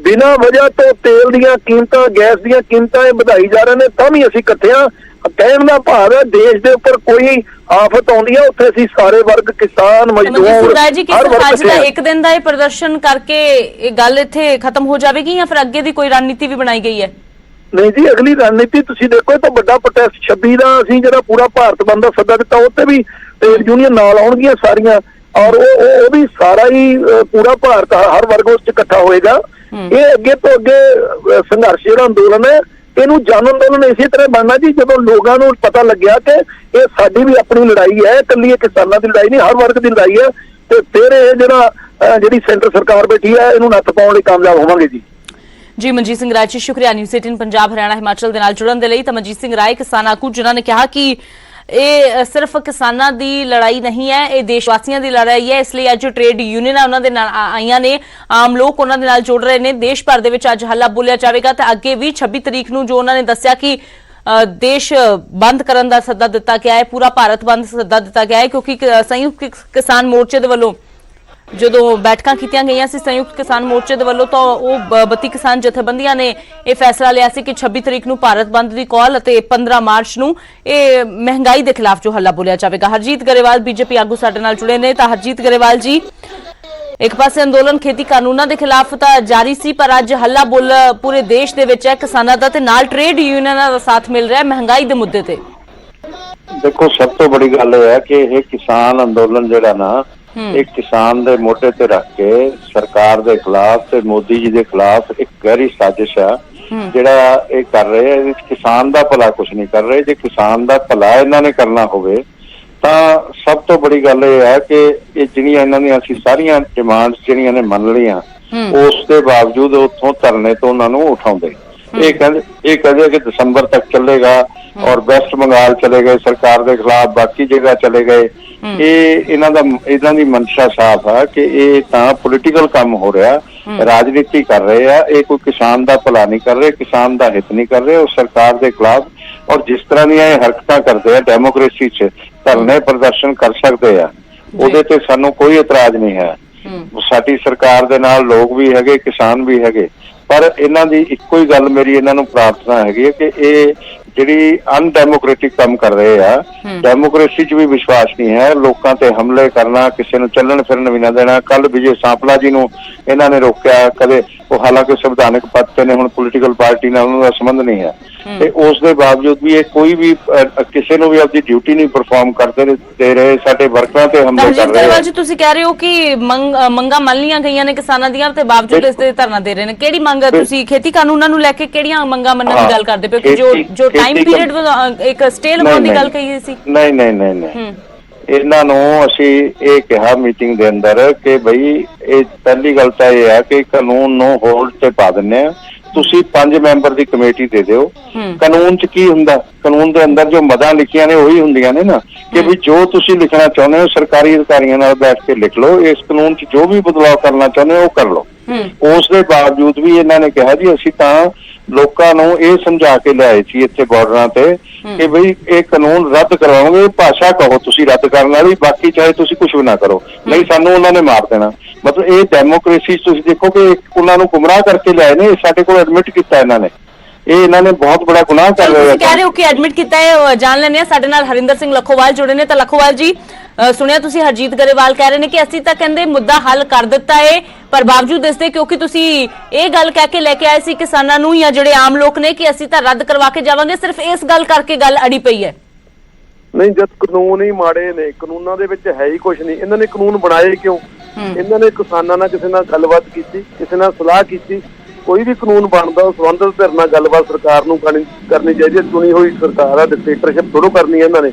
ਬਿਨਾਂ ਵਜ੍ਹਾ ਤੋਂ ਤੇਲ ਦੀਆਂ ਕੀਮਤਾਂ, ਗੈਸ ਦੀਆਂ ਕੀਮਤਾਂ ਇਹ ਵਧਾਈ ਜਾ ਰਹੇ ਨੇ ਤਾਂ ਵੀ ਅਸੀਂ ਇਕੱਠੇ ਆ। ਕਹਿਣ ਦਾ ਭਾਵ ਹੈ ਦੇਸ਼ ਦੇ ਉੱਪਰ ਕੋਈ ਆਫਤ ਆਉਂਦੀ ਹੈ ਉੱਥੇ ਅਸੀਂ ਸਾਰੇ ਵਰਗ, ਕਿਸਾਨ, ਮਜ਼ਦੂਰ, ਜੀ ਹਰ ਵਰਗ ਅੱਜ ਦਾ ਇੱਕ ਦਿਨ ਦਾ ਇਹ ਪ੍ਰਦਰਸ਼ਨ ਕਰਕੇ ਇਹ ਗੱਲ ਇੱਥੇ ਖਤਮ ਹੋ ਜਾਵੇਗੀ ਜਾਂ ਫਿਰ ਅੱਗੇ ਦੀ ਕੋਈ ਰਣਨੀਤੀ ਵੀ ਬਣਾਈ ਗਈ ਹੈ? ਨਹੀਂ ਜੀ, ਅਗਲੀ ਰਣਨੀਤੀ ਤੁਸੀਂ ਦੇਖੋ, ਇਹ ਤਾਂ ਵੱਡਾ ਪ੍ਰੋਟੈਸਟ 26 ਦਾ ਅਸੀਂ ਜਿਹੜਾ ਪੂਰਾ ਭਾਰਤ ਬੰਦ ਦਾ ਸੱਦਾ ਦਿੱਤਾ, ਉੱਤੇ ਵੀ ਟ੍ਰੇਡ ਯੂਨੀਅਨ ਨਾਲ ਆਉਣਗੀਆਂ ਸਾਰੀਆਂ। ਔਰ ਉਹ ਵੀ ਸਾਰਾ ਹੀ ਪੂਰਾ ਭਾਰਤ, ਹਰ ਵਰਗ ਉਸ 'ਚ ਇਕੱਠਾ ਹੋਏਗਾ। ਇਹ ਅੱਗੇ ਤੋਂ ਅੱਗੇ ਸੰਘਰਸ਼ ਜਿਹੜਾ ਅੰਦੋਲਨ ਹੈ, ਇਹਨੂੰ ਜਨ ਅੰਦੋਲਨ ਇਸੇ ਤਰ੍ਹਾਂ ਬਣਨਾ ਜੀ, ਜਦੋਂ ਲੋਕਾਂ ਨੂੰ ਪਤਾ ਲੱਗਿਆ ਕਿ ਇਹ ਸਾਡੀ ਵੀ ਆਪਣੀ ਲੜਾਈ ਹੈ, ਇਕੱਲੀ ਇਹ ਕਿਸਾਨਾਂ ਦੀ ਲੜਾਈ ਨਹੀਂ, ਹਰ ਵਰਗ ਦੀ ਲੜਾਈ ਹੈ। ਤੇ ਫਿਰ ਇਹ ਜਿਹੜੀ ਸੈਂਟਰ ਸਰਕਾਰ ਬੈਠੀ ਹੈ, ਇਹਨੂੰ ਨੱਥ ਪਾਉਣ ਲਈ ਕਾਮਯਾਬ ਹੋਵਾਂਗੇ ਜੀ। ਜੀ ਮਨਜੀਤ ਸਿੰਘ ਰਾਏ ਜੀ, ਸ਼ੁਕਰੀਆ ਨਿਊਜ਼ 18 ਪੰਜਾਬ ਹਰਿਆਣਾ ਹਿਮਾਚਲ ਦੇ ਨਾਲ ਜੁੜਨ ਦੇ ਲਈ। ਤਾਂ ਮਨਜੀਤ ਸਿੰਘ ਰਾਏ ਕਿਸਾਨ ਆਗੂ ਜਿਨ੍ਹਾਂ ਨੇ ਕਿਹਾ ਕਿ ਇਹ ਸਿਰਫ ਕਿਸਾਨਾਂ ਦੀ ਲੜਾਈ ਨਹੀਂ ਹੈ, ਇਹ ਦੇਸ਼ ਵਾਸੀਆਂ ਦੀ ਲੜਾਈ ਹੈ। ਇਸ ਲਈ ਅੱਜ ਟ੍ਰੇਡ ਯੂਨੀਅਨਾਂ ਉਹਨਾਂ ਦੇ ਨਾਲ ਆਈਆਂ ਨੇ, ਆਮ ਲੋਕ ਉਹਨਾਂ ਦੇ ਨਾਲ ਜੁੜ ਰਹੇ ਨੇ। ਦੇਸ਼ ਭਰ ਦੇ ਵਿੱਚ ਅੱਜ ਹੱਲਾ ਬੋਲਿਆ ਜਾਵੇਗਾ ਤੇ ਅੱਗੇ ਵੀ 26 ਤਰੀਕ ਨੂੰ ਜੋ ਉਹਨਾਂ ਨੇ ਦੱਸਿਆ ਕਿ ਦੇਸ਼ ਬੰਦ ਕਰਨ ਦਾ ਸੱਦਾ ਦਿੱਤਾ ਗਿਆ ਹੈ, ਪੂਰਾ ਭਾਰਤ ਬੰਦ ਸੱਦਾ ਦਿੱਤਾ ਗਿਆ ਹੈ, ਕਿਉਂਕਿ ਸੰਯੁਕਤ ਕਿਸਾਨ ਮੋਰਚੇ ਦੇ ਵੱਲੋਂ ਜਦੋਂ ਬੈਠਕਾਂ ਕੀਤੀਆਂ ਗਈਆਂ ਸੀ ਸੰਯੁਕਤ ਕਿਸਾਨ ਮੋਰਚੇ ਦੇ ਵੱਲੋਂ, ਤਾਂ ਉਹ 32 ਕਿਸਾਨ ਜਥੇਬੰਦੀਆਂ ਨੇ ਇਹ ਫੈਸਲਾ ਲਿਆ ਸੀ ਕਿ 26 ਤਰੀਕ ਨੂੰ ਭਾਰਤ ਬੰਦ ਦੀ ਕਾਲ ਅਤੇ 15 ਮਾਰਚ ਨੂੰ ਇਹ ਮਹਿੰਗਾਈ ਦੇ ਖਿਲਾਫ ਜੋ ਹੱਲਾ ਬੋਲਿਆ ਜਾਵੇਗਾ। ਹਰਜੀਤ ਗਰੇਵਾਲ ਬੀਜੇਪੀ ਆਗੂ ਸਾਡੇ ਨਾਲ ਜੁੜੇ ਨੇ। ਤਾਂ ਹਰਜੀਤ ਗਰੇਵਾਲ ਜੀ, ਇੱਕ ਪਾਸੇ ਅੰਦੋਲਨ ਖੇਤੀ ਕਾਨੂੰਨਾਂ ਦੇ ਖਿਲਾਫ ਤਾਂ ਜਾਰੀ ਸੀ, ਪਰ ਅੱਜ ਹੱਲਾ ਬੋਲ ਪੂਰੇ ਦੇਸ਼ ਦੇ ਵਿੱਚ ਹੈ ਕਿਸਾਨਾਂ ਦਾ ਤੇ ਨਾਲ ਟ੍ਰੇਡ ਯੂਨੀਅਨਾਂ ਦਾ ਸਾਥ ਮਿਲ ਰਿਹਾ ਮਹਿੰਗਾਈ ਦੇ ਮੁੱਦੇ ਤੇ। ਦੇਖੋ, ਸਭ ਤੋਂ ਬੜੀ ਗੱਲ ਇਹ ਹੈ ਕਿ ਇਹ ਕਿਸਾਨ ਅੰਦੋਲਨ ਜਿਹੜਾ ਨਾ, ਇੱਕ ਕਿਸਾਨ ਦੇ ਮੋਢੇ ਤੇ ਰੱਖ ਕੇ ਸਰਕਾਰ ਦੇ ਖਿਲਾਫ ਤੇ ਮੋਦੀ ਜੀ ਦੇ ਖਿਲਾਫ ਇੱਕ ਗਹਿਰੀ ਸਾਜ਼ਿਸ਼ ਆ ਜਿਹੜਾ ਇਹ ਕਰ ਰਹੇ। ਇਹਦੇ ਵਿੱਚ ਕਿਸਾਨ ਦਾ ਭਲਾ ਕੁਝ ਨਹੀਂ ਕਰ ਰਹੇ। ਜੇ ਕਿਸਾਨ ਦਾ ਭਲਾ ਇਹਨਾਂ ਨੇ ਕਰਨਾ ਹੋਵੇ ਤਾਂ ਸਭ ਤੋਂ ਬੜੀ ਗੱਲ ਇਹ ਹੈ ਕਿ ਇਹ ਜਿਹੜੀਆਂ ਇਹਨਾਂ ਦੀਆਂ ਅਸੀਂ ਸਾਰੀਆਂ ਡਿਮਾਂਡਸ ਜਿਹੜੀਆਂ ਨੇ ਮੰਨ ਲਈਆਂ, ਉਸ ਦੇ ਬਾਵਜੂਦ ਉੱਥੋਂ ਧਰਨੇ ਤੋਂ ਉਹਨਾਂ ਨੂੰ ਉਠਾਉਂਦੇ। ਇਹ ਕਹਿੰਦੇ ਕਿ ਦਸੰਬਰ ਤੱਕ ਚੱਲੇਗਾ ਔਰ ਵੈਸਟ ਬੰਗਾਲ ਚਲੇ ਗਏ ਸਰਕਾਰ ਦੇ ਖਿਲਾਫ, ਬਾਕੀ ਜਗ੍ਹਾ ਚਲੇ ਗਏ। ਇਹਨਾਂ ਦੀ ਮਨਸ਼ਾ ਸਾਫ਼ ਆ ਕਿ ਇਹ ਤਾਂ ਪੋਲੀਟੀਕਲ ਕੰਮ ਹੋ ਰਿਹਾ, ਰਾਜਨੀਤੀ ਕਰ ਰਹੇ ਆ। ਇਹ ਕੋਈ ਕਿਸਾਨ ਦਾ ਭਲਾ ਨਹੀਂ ਕਰ ਰਹੇ, ਕਿਸਾਨ ਦਾ ਹਿੱਤ ਨਹੀਂ ਕਰ ਰਹੇ। ਉਹ ਸਰਕਾਰ ਦੇ ਖਿਲਾਫ ਔਰ ਜਿਸ ਤਰ੍ਹਾਂ ਦੀਆਂ ਇਹ ਹਰਕਤਾਂ ਕਰਦੇ ਆ ਡੈਮੋਕ੍ਰੇਸੀ 'ਚ ਧਰਨੇ ਪ੍ਰਦਰਸ਼ਨ ਕਰ ਸਕਦੇ ਆ, ਉਹਦੇ ਤੇ ਸਾਨੂੰ ਕੋਈ ਇਤਰਾਜ਼ ਨਹੀਂ ਹੈ। ਸਾਡੀ ਸਰਕਾਰ ਦੇ ਨਾਲ ਲੋਕ ਵੀ ਹੈਗੇ, ਕਿਸਾਨ ਵੀ ਹੈਗੇ, ਪਰ ਇਹਨਾਂ ਦੀ ਇੱਕੋ ਹੀ ਗੱਲ, ਮੇਰੀ ਇਹਨਾਂ ਨੂੰ ਪ੍ਰਾਰਥਨਾ ਹੈਗੀ ਹੈ ਕਿ ਇਹ ਜਿਹੜੀ ਅਨਡੈਮੋਕ੍ਰੈਟਿਕ ਕੰਮ ਕਰ ਰਹੇ ਆ, ਡੈਮੋਕ੍ਰੇਸੀ 'ਚ ਵੀ ਵਿਸ਼ਵਾਸ ਨਹੀਂ ਹੈ। ਲੋਕਾਂ ਤੇ ਹਮਲੇ ਕਰਨਾ, ਕਿਸੇ ਨੂੰ ਚੱਲਣ ਫਿਰਨ ਵੀ ਨਾ ਦੇਣਾ। ਕੱਲ ਵਿਜੇ ਸਾਂਪਲਾ ਜੀ ਨੂੰ ਇਹਨਾਂ ਨੇ ਰੋਕਿਆ, ਕਦੇ ਉਹ ਹਾਲਾਂਕਿ ਸੰਵਿਧਾਨਕ ਪਦ ਤੇ ਨੇ, ਹੁਣ ਪੋਲੀਟੀਕਲ ਪਾਰਟੀ ਨਾਲ ਉਹਨਾਂ ਦਾ ਸੰਬੰਧ ਨਹੀਂ ਹੈ, ਤੇ ਉਸ ਦੇ ਬਾਵਜੂਦ ਵੀ ਇਹ ਕੋਈ ਵੀ ਕਿਸੇ ਨੂੰ ਵੀ ਆਪਣੀ ਡਿਊਟੀ ਨਹੀਂ ਪਰਫਾਰਮ ਕਰਦੇ ਦੇ ਰਹੇ। ਸਾਡੇ ਵਰਕਰਾਂ ਤੇ ਹਮਲੇ ਕਰ ਰਹੇ ਆ। ਜੀ ਤੁਸੀਂ ਕਹਿ ਰਹੇ ਹੋ ਕਿ ਮੰਗਾਂ ਮੰਨ ਲਈਆਂ ਗਈਆਂ ਨੇ ਕਿਸਾਨਾਂ ਦੀਆਂ ਤੇ ਬਾਵਜੂਦ ਇਸ ਤੇ ਧਰਨਾ ਦੇ ਰਹੇ ਨੇ। ਕਿਹੜੀ ਮੰਗ ਤੁਸੀਂ ਖੇਤੀ ਕਾਨੂੰਨਾਂ ਨੂੰ ਲੈ ਕੇ ਕਿਹੜੀਆਂ ਮੰਗਾਂ ਮੰਨਣ ਦੀ ਗੱਲ ਕਰਦੇ ਪਏ? ਜੋ ਟਾਈਮ ਪੀਰੀਅਡ ਇੱਕ ਸਟੇ ਲਗਾਉਣ ਦੀ ਗੱਲ ਕਹੀ ਸੀ। ਨਹੀਂ, ਇਹਨਾਂ ਨੂੰ ਅਸੀਂ ਇਹ ਕਿਹਾ ਮੀਟਿੰਗ ਦੇ ਅੰਦਰ ਕਿ ਬਈ ਇਹ ਪਹਿਲੀ ਗੱਲ ਤਾਂ ਇਹ ਹੈ ਕਿ ਕਾਨੂੰਨ ਨੂੰ ਹੋਲਡ ਤੇ ਪਾ ਦਿੰਦੇ ਆ। ਤੁਸੀਂ 5 ਮੈਂਬਰ ਦੀ ਕਮੇਟੀ ਦੇ ਦਿਓ। ਕਾਨੂੰਨ 'ਚ ਕੀ ਹੁੰਦਾ? ਕਾਨੂੰਨ ਦੇ ਅੰਦਰ ਜੋ ਮਦਾਂ ਲਿਖੀਆਂ ਨੇ ਉਹੀ ਹੁੰਦੀਆਂ ਨੇ ਨਾ, ਕਿ ਵੀ ਜੋ ਤੁਸੀਂ ਲਿਖਣਾ ਚਾਹੁੰਦੇ ਹੋ ਸਰਕਾਰੀ ਅਧਿਕਾਰੀਆਂ ਨਾਲ ਬੈਠ ਕੇ ਲਿਖ ਲਓ। ਇਸ ਕਾਨੂੰਨ 'ਚ ਜੋ ਵੀ ਬਦਲਾਅ ਕਰਨਾ ਚਾਹੁੰਦੇ ਹੋ ਉਹ ਕਰ ਲਓ। ਉਸ ਦੇ ਬਾਵਜੂਦ ਵੀ ਇਹਨਾਂ ਨੇ ਕਿਹਾ ਜੀ ਅਸੀਂ ਤਾਂ ਲੋਕਾਂ ਨੂੰ ਇਹ ਸਮਝਾ ਕੇ ਲਿਆਏ ਸੀ ਇੱਥੇ ਬਾਰਡਰਾਂ ਤੇ ਕਿ ਬਈ ਇਹ ਕਾਨੂੰਨ ਰੱਦ ਕਰਵਾਓਗੇ। ਭਾਸ਼ਾ ਕਹੋ ਤੁਸੀਂ ਰੱਦ ਕਰਨ ਵਾਲੀ, ਬਾਕੀ ਚਾਹੇ ਤੁਸੀਂ ਕੁਛ ਵੀ ਨਾ ਕਰੋ, ਨਹੀਂ ਸਾਨੂੰ ਉਹਨਾਂ ਨੇ ਮਾਰ ਦੇਣਾ। ਮਤਲਬ ਇਹ ਡੈਮੋਕ੍ਰੇਸੀ ਤੁਸੀਂ ਦੇਖੋ ਕਿ ਉਹਨਾਂ ਨੂੰ ਗੁੰਮਰਾਹ ਕਰਕੇ ਲਿਆਏ ਨੇ। ਸਾਡੇ ਕੋਲ ਐਡਮਿਟ ਕੀਤਾ ਇਹਨਾਂ ਨੇ, ਇਹ ਇਹਨਾਂ ਨੇ ਬਹੁਤ ਬੜਾ ਗੁਨਾਹ ਕਰ ਰਹੇ ਤੁਸੀਂ ਕਹਿ ਰਹੇ ਹੋ ਕਿ ਐਡਮਿਟ ਕੀਤਾ ਹੈ। ਜਾਣ ਲੈਣੇ ਆ, ਸਾਡੇ ਨਾਲ ਹਰਿੰਦਰ ਸਿੰਘ ਲੱਖੋਵਾਲ ਜੁੜੇ ਨੇ। ਤਾਂ ਲੱਖੋਵਾਲ ਜੀ, ਸੁਣਿਆ ਤੁਸੀਂ ਹਰਜੀਤ ਗਰੇਵਾਲ ਕਹਿ ਰਹੇ ਨੇ ਕਿ ਅਸੀਂ ਤਾਂ ਕਹਿੰਦੇ ਮੁੱਦਾ ਹੱਲ ਕਰ ਦਿੱਤਾ ਹੈ, ਪਰ ਬਾਵਜੂਦ ਇਸ ਦੇ ਕਿਉਂਕਿ ਤੁਸੀਂ ਇਹ ਗੱਲ ਕਹਿ ਕੇ ਲੈ ਕੇ ਆਏ ਸੀ ਕਿਸਾਨਾਂ ਨੂੰ ਜਾਂ ਜਿਹੜੇ ਆਮ ਲੋਕ ਨੇ ਕਿ ਅਸੀਂ ਤਾਂ ਰੱਦ ਕਰਵਾ ਕੇ ਜਾਵਾਂਗੇ, ਸਿਰਫ ਇਸ ਗੱਲ ਕਰਕੇ ਗੱਲ ਅੜੀ ਪਈ ਹੈ। ਨਹੀਂ, ਜਦ ਕਾਨੂੰਨ ਹੀ ਮਾੜੇ ਨੇ, ਕਾਨੂੰਨਾਂ ਦੇ ਵਿੱਚ ਹੈ ਹੀ ਕੁਝ ਨਹੀਂ। ਇਹਨਾਂ ਨੇ ਕਾਨੂੰਨ ਬਣਾਏ ਕਿਉਂ? ਇਹਨਾਂ ਨੇ ਕਿਸਾਨਾਂ ਨਾਲ ਕਿਸੇ ਨਾਲ ਗੱਲਬਾਤ ਕੀਤੀ, ਕਿਸੇ ਨਾਲ ਸਲਾਹ ਕੀਤੀ? ਕੋਈ ਵੀ ਕਾਨੂੰਨ ਬਣਦਾ ਉਹ ਸੰਬੰਧਿਤ ਧਿਰ ਨਾਲ ਗੱਲਬਾਤ ਸਰਕਾਰ ਨੂੰ ਕਰਨੀ ਚਾਹੀਦੀ ਹੈ। ਚੁਣੀ ਹੋਈ ਸਰਕਾਰ ਆ, ਡਿਕਟੇਟਰਸ਼ਿਪ ਥੋੜ੍ਹਾ ਕਰਨੀ ਹੈ ਇਹਨਾਂ ਨੇ।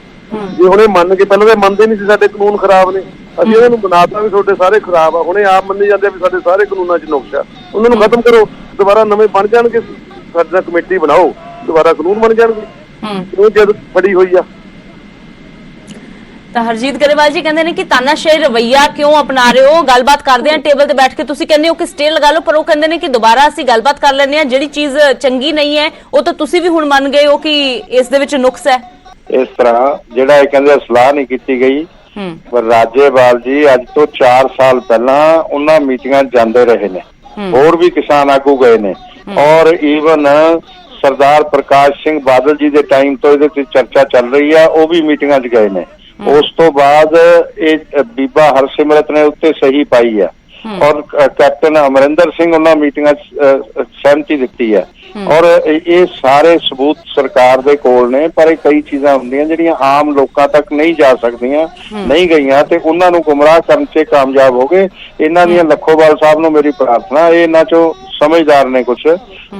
ਜੇ ਹੁਣੇ ਮੰਨ ਕੇ, ਪਹਿਲਾਂ ਤਾਂ ਮੰਨਦੇ ਨਹੀਂ ਸੀ ਸਾਡੇ ਕਾਨੂੰਨ ਖਰਾਬ ਨੇ, ਅਸੀਂ ਇਹਨਾਂ ਨੂੰ ਬਣਾਤਾ ਵੀ ਤੁਹਾਡੇ ਸਾਰੇ ਖਰਾਬ ਆ। ਹੁਣੇ ਆਪ ਮੰਨੀ ਜਾਂਦੇ ਵੀ ਸਾਡੇ ਸਾਰੇ ਕਾਨੂੰਨਾਂ 'ਚ ਨੁਕਸ ਆ, ਉਹਨਾਂ ਨੂੰ ਖਤਮ ਕਰੋ। ਦੁਬਾਰਾ ਨਵੇਂ ਬਣ ਜਾਣਗੇ, ਸਾਡੇ ਨਾਲ ਕਮੇਟੀ ਬਣਾਓ, ਦੁਬਾਰਾ ਕਾਨੂੰਨ ਬਣ ਜਾਣਗੇ। ਉਹ ਜਦ ਫੜੀ ਹੋਈ ਆ। ਤਾਂ ਹਰਜੀਤ ਗਰੇਵਾਲ ਜੀ ਕਹਿੰਦੇ ਨੇ ਕਿ ਤਾਨਾਸ਼ਾਹੀ ਰਵੱਈਆ ਕਿਉਂ ਅਪਣਾ ਰਹੇ ਹੋ, ਗੱਲਬਾਤ ਕਰਦੇ ਆ ਟੇਬਲ ਤੇ ਬੈਠ ਕੇ, ਤੁਸੀਂ ਕਹਿੰਦੇ ਹੋ ਕਿ ਸਟੇ ਲਗਾ ਲਓ, ਪਰ ਉਹ ਕਹਿੰਦੇ ਨੇ ਕਿ ਦੁਬਾਰਾ ਅਸੀਂ ਗੱਲਬਾਤ ਕਰ ਲੈਂਦੇ ਆ, ਜਿਹੜੀ ਚੀਜ਼ ਚੰਗੀ ਨਹੀਂ ਹੈ ਉਹ ਤਾਂ ਤੁਸੀਂ ਵੀ ਹੁਣ ਮੰਨ ਗਏ ਹੋ ਕਿ ਇਸ ਦੇ ਵਿੱਚ ਨੁਕਸ ਹੈ। ਇਸ ਤਰ੍ਹਾਂ ਜਿਹੜਾ ਇਹ ਕਹਿੰਦੇ ਸਲਾਹ ਨਹੀਂ ਕੀਤੀ ਗਈ, ਪਰ ਰਾਜੇਵਾਲ ਜੀ ਅੱਜ ਤੋਂ 4 ਸਾਲ ਪਹਿਲਾਂ ਉਹਨਾਂ ਮੀਟਿੰਗਾਂ ਜਾਂਦੇ ਰਹੇ ਨੇ, ਹੋਰ ਵੀ ਕਿਸਾਨ ਆਗੂ ਗਏ ਨੇ, ਔਰ ਈਵਨ ਸਰਦਾਰ ਪ੍ਰਕਾਸ਼ ਸਿੰਘ ਬਾਦਲ ਜੀ ਦੇ ਟਾਈਮ ਤੋਂ ਇਹਦੇ ਤੇ ਚਰਚਾ ਚੱਲ ਰਹੀ ਹੈ, ਉਹ ਵੀ ਮੀਟਿੰਗਾਂ 'ਚ ਗਏ ਨੇ। ਉਸ ਤੋਂ ਬਾਅਦ ਇਹ ਬੀਬਾ ਹਰਸਿਮਰਤ ਨੇ ਉੱਤੇ ਸਹੀ ਪਾਈ ਹੈ, ਔਰ ਕੈਪਟਨ ਅਮਰਿੰਦਰ ਸਿੰਘ ਉਹਨਾਂ ਮੀਟਿੰਗਾਂ 'ਚ ਸਹਿਮਤੀ ਦਿੱਤੀ ਹੈ, ਔਰ ਇਹ ਸਾਰੇ ਸਬੂਤ ਸਰਕਾਰ ਦੇ ਕੋਲ ਨੇ। ਪਰ ਇਹ ਕਈ ਚੀਜ਼ਾਂ ਹੁੰਦੀਆਂ ਜਿਹੜੀਆਂ ਆਮ ਲੋਕਾਂ ਤੱਕ ਨਹੀਂ ਜਾ ਸਕਦੀਆਂ, ਨਹੀਂ ਗਈਆਂ, ਤੇ ਉਹਨਾਂ ਨੂੰ ਗੁੰਮਰਾਹ ਕਰਨ 'ਚ ਕਾਮਯਾਬ ਹੋ ਗਏ। ਇਹਨਾਂ ਦੀਆਂ ਲੱਖੋਵਾਲ ਸਾਹਿਬ ਨੂੰ ਮੇਰੀ ਪ੍ਰਾਰਥਨਾ, ਇਹ ਇਹਨਾਂ 'ਚੋਂ ਸਮਝਦਾਰ ਨੇ ਕੁਛ,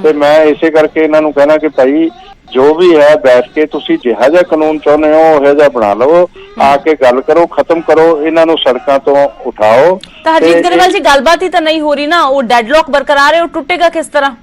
ਤੇ ਮੈਂ ਇਸੇ ਕਰਕੇ ਇਹਨਾਂ ਨੂੰ ਕਹਿਣਾ ਕਿ ਭਾਈ ਜੋ ਵੀ ਹੈ ਬੈਠ ਕੇ ਤੁਸੀਂ ਜਿਹੜਾ ਜਿਹਾ ਕਾਨੂੰਨ ਚਾਹੁੰਦੇ ਹੋ ਉਹ ਜਿਹਾ ਬਣਾ ਲਵੋ, ਆ ਕੇ ਗੱਲ ਕਰੋ, ਖਤਮ ਕਰੋ, ਇਹਨਾਂ ਨੂੰ ਸੜਕਾਂ ਤੋਂ ਉਠਾਓ। ਤਾਂ ਹਰਜੀਤ ਗਰੇਵਾਲ ਜੀ ਗੱਲਬਾਤ ਹੀ ਤਾਂ ਨਹੀਂ ਹੋ ਰਹੀ ਨਾ, ਉਹ ਡੈਡਲੌਕ ਬਰਕਰਾਰ ਹੈ, ਉਹ ਟੁੱਟੇਗਾ ਕਿਸ ਤਰ੍ਹਾਂ?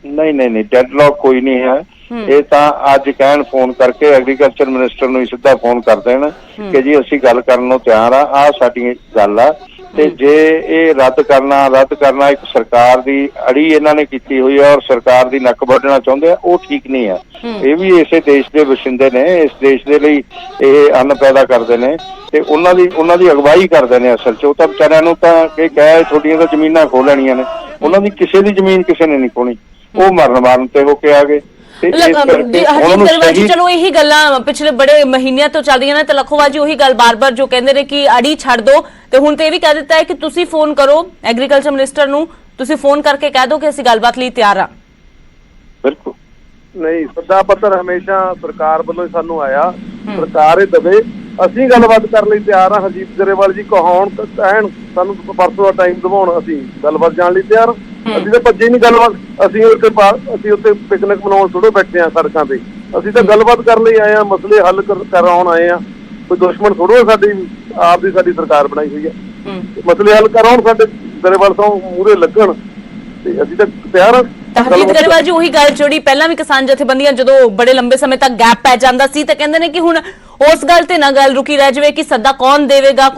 ਨਹੀਂ ਡੈਡਲੌਕ ਕੋਈ ਨਹੀਂ ਹੈ। ਇਹ ਤਾਂ ਅੱਜ ਕਹਿਣ ਫੋਨ ਕਰਕੇ ਐਗਰੀਕਲਚਰ ਮਿਨਿਸਟਰ ਨੂੰ ਹੀ ਸਿੱਧਾ ਫੋਨ ਕਰ ਦੇਣ ਕਿ ਜੀ ਅਸੀਂ ਗੱਲ ਕਰਨ ਨੂੰ ਤਿਆਰ ਆ ਸਾਡੀ ਗੱਲ ਆ, ਤੇ ਜੇ ਇਹ ਰੱਦ ਕਰਨਾ ਇੱਕ ਸਰਕਾਰ ਦੀ ਅੜੀ ਇਹਨਾਂ ਨੇ ਕੀਤੀ ਹੋਈ ਹੈ, ਔਰ ਸਰਕਾਰ ਦੀ ਨੱਕ ਵੱਢਣਾ ਚਾਹੁੰਦੇ ਆ, ਉਹ ਠੀਕ ਨਹੀਂ ਹੈ। ਇਹ ਵੀ ਇਸੇ ਦੇਸ਼ ਦੇ ਵਸਿੰਦੇ ਨੇ, ਇਸ ਦੇਸ਼ ਦੇ ਲਈ ਇਹ ਅੰਨ ਪੈਦਾ ਕਰਦੇ ਨੇ, ਤੇ ਉਹਨਾਂ ਦੀ ਅਗਵਾਈ ਕਰਦੇ ਨੇ। ਅਸਲ 'ਚ ਉਹ ਤਾਂ ਵਿਚਾਰਿਆਂ ਨੂੰ ਤਾਂ ਇਹ ਕਹੇ ਤੁਹਾਡੀਆਂ ਤਾਂ ਜ਼ਮੀਨਾਂ ਖੋਹ ਲੈਣੀਆਂ ਨੇ, ਉਹਨਾਂ ਦੀ ਕਿਸੇ ਦੀ ਜ਼ਮੀਨ ਕਿਸੇ ਨੇ ਨਹੀਂ ਖੋਣੀ, ਉਹ ਮਾਰਨ ਤੇ ਹੋ ਕੇ ਆ ਗਏ। ਚਲੋ ਇਹੀ ਗੱਲਾਂ ਪਿਛਲੇ ਬੜੇ ਮਹੀਨਿਆਂ ਤੋਂ ਚੱਲ ਰਹੀਆਂ ਨੇ, ਤੇ ਲੱਖੋਵਾਲ ਜੀ ਉਹੀ ਗੱਲ ਬਾਰ-ਬਾਰ ਜੋ ਕਹਿੰਦੇ ਨੇ ਕਿ ਅੜੀ ਛੱਡ ਦੋ, ਤੇ ਹੁਣ ਤੇ ਇਹ ਵੀ ਕਹਿ ਦਿੱਤਾ ਹੈ ਕਿ ਤੁਸੀਂ ਫੋਨ ਕਰੋ ਐਗਰੀਕਲਚਰ ਮਿਨਿਸਟਰ ਨੂੰ, ਤੁਸੀਂ ਫੋਨ ਕਰਕੇ ਕਹਿ ਦਿਓ ਕਿ ਅਸੀਂ ਗੱਲਬਾਤ ਲਈ ਤਿਆਰ ਹਾਂ। ਬਿਲਕੁਲ ਨਹੀਂ, ਸੱਦਾ ਪੱਤਰ ਹਮੇਸ਼ਾ ਸਰਕਾਰ ਵੱਲੋਂ ਹੀ ਸਾਨੂੰ ਆਇਆ, ਸਰਕਾਰ ਹੀ ਦਵੇ, ਅਸੀਂ ਗੱਲਬਾਤ ਕਰਨ ਲਈ ਤਿਆਰ ਹਾਂ। ਹਰਜੀਤ ਗਰੇਵਾਲ ਜੀ ਕਹਾਉਣ ਕਹਿਣ ਸਾਨੂੰ ਪਰਸੋਂ ਦਾ ਟਾਈਮ ਦਿਵਾਉਣ, ਅਸੀਂ ਗੱਲਬਾਤ ਜਾਣ ਲਈ ਤਿਆਰ। ਅਸੀਂ ਤਾਂ ਭੱਜੇ ਨਹੀਂ ਗੱਲਬਾਤ, ਅਸੀਂ ਉੱਥੇ ਪਿਕਨਿਕ ਮਨਾਉਣ ਥੋੜ੍ਹੇ ਬੈਠੇ ਹਾਂ ਸੜਕਾਂ ਤੇ, ਅਸੀਂ ਤਾਂ ਗੱਲਬਾਤ ਕਰਨ ਲਈ ਆਏ ਹਾਂ, ਮਸਲੇ ਹੱਲ ਕਰਾਉਣ ਆਏ ਹਾਂ। ਕੋਈ ਦੁਸ਼ਮਣ ਥੋੜ੍ਹਾ ਸਾਡੀ ਸਾਡੀ ਸਰਕਾਰ ਬਣਾਈ ਹੋਈ ਹੈ, ਮਸਲੇ ਹੱਲ ਕਰਾਉਣ, ਸਾਡੇ ਗਰੇਵਾਲ ਸਾਹਿਬ ਮੂਹਰੇ ਲੱਗਣ, ਤੇ ਅਸੀਂ ਤਾਂ ਤਿਆਰ ਹਾਂ। ਹਰਜੀਤ ਗਰੇਵਾਲ ਜੀ ਉਹੀ ਗੱਲ ਜਿਹੜੀ ਪਹਿਲਾਂ ਵੀ ਕਿਸਾਨ ਜਥੇਬੰਦੀਆਂ ਜਦੋਂ ਬੜੇ ਲੰਬੇ ਸਮੇਂ ਤੱਕ ਗੈਪ ਪੈ ਜਾਂਦਾ ਸੀ, ਤਾਂ ਕਹਿੰਦੇ ਨੇ ਕਿ ਹੁਣ ਉਸ ਗੱਲ ਤੇ ਨਾ ਗੱਲ ਰੁਕੀ ਰਹਿ ਜਾਵੇ ਕਿ ਸੱਦਾ ਕੌਣ ਦੇਵੇਗਾ,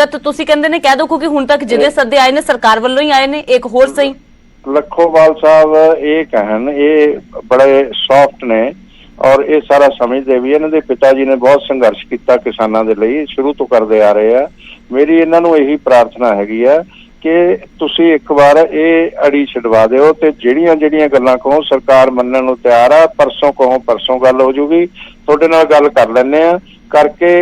ਤਾਂ ਤੁਸੀਂ ਕਹਿੰਦੇ ਨੇ ਕਹਿ ਦਿਓ, ਕਿਉਂਕਿ ਹੁਣ ਤੱਕ ਜਿਹਦੇ ਸੱਦੇ ਆਏ ਨੇ ਸਰਕਾਰ ਵੱਲੋਂ ਹੀ ਆਏ ਨੇ। ਇੱਕ ਹੋਰ ਸਹੀ ਲੱਖੋਵਾਲ ਸਾਹਿਬ ਇਹ ਕਹਿਣ, ਇਹ ਬੜੇ ਸੌਫਟ ਨੇ, ਔਰ ਇਹ ਸਾਰਾ ਸਮਝਦੇ ਵੀ। ਇਹਨਾਂ ਦੇ ਪਿਤਾ ਜੀ ਨੇ ਬਹੁਤ ਸੰਘਰਸ਼ ਕੀਤਾ ਕਿਸਾਨਾਂ ਦੇ ਲਈ, ਸ਼ੁਰੂ ਤੋਂ ਕਰਦੇ ਆ ਰਹੇ ਆ। ਮੇਰੀ ਇਹਨਾਂ ਨੂੰ ਇਹੀ ਪ੍ਰਾਰਥਨਾ ਹੈਗੀ ਆ ਕਿ ਤੁਸੀਂ ਇੱਕ ਵਾਰ ਇਹ ਅੜੀ ਛਡਵਾ ਦਿਓ, ਤੇ ਜਿਹੜੀਆਂ ਗੱਲਾਂ ਕਹੋ ਸਰਕਾਰ ਮੰਨਣ ਨੂੰ ਤਿਆਰ ਆ। ਪਰਸੋਂ ਕਹੋ ਪਰਸੋਂ ਗੱਲ ਹੋ ਜੂਗੀ, ਤੁਹਾਡੇ ਨਾਲ ਗੱਲ ਕਰ ਲੈਂਦੇ ਆ ਕਰਕੇ।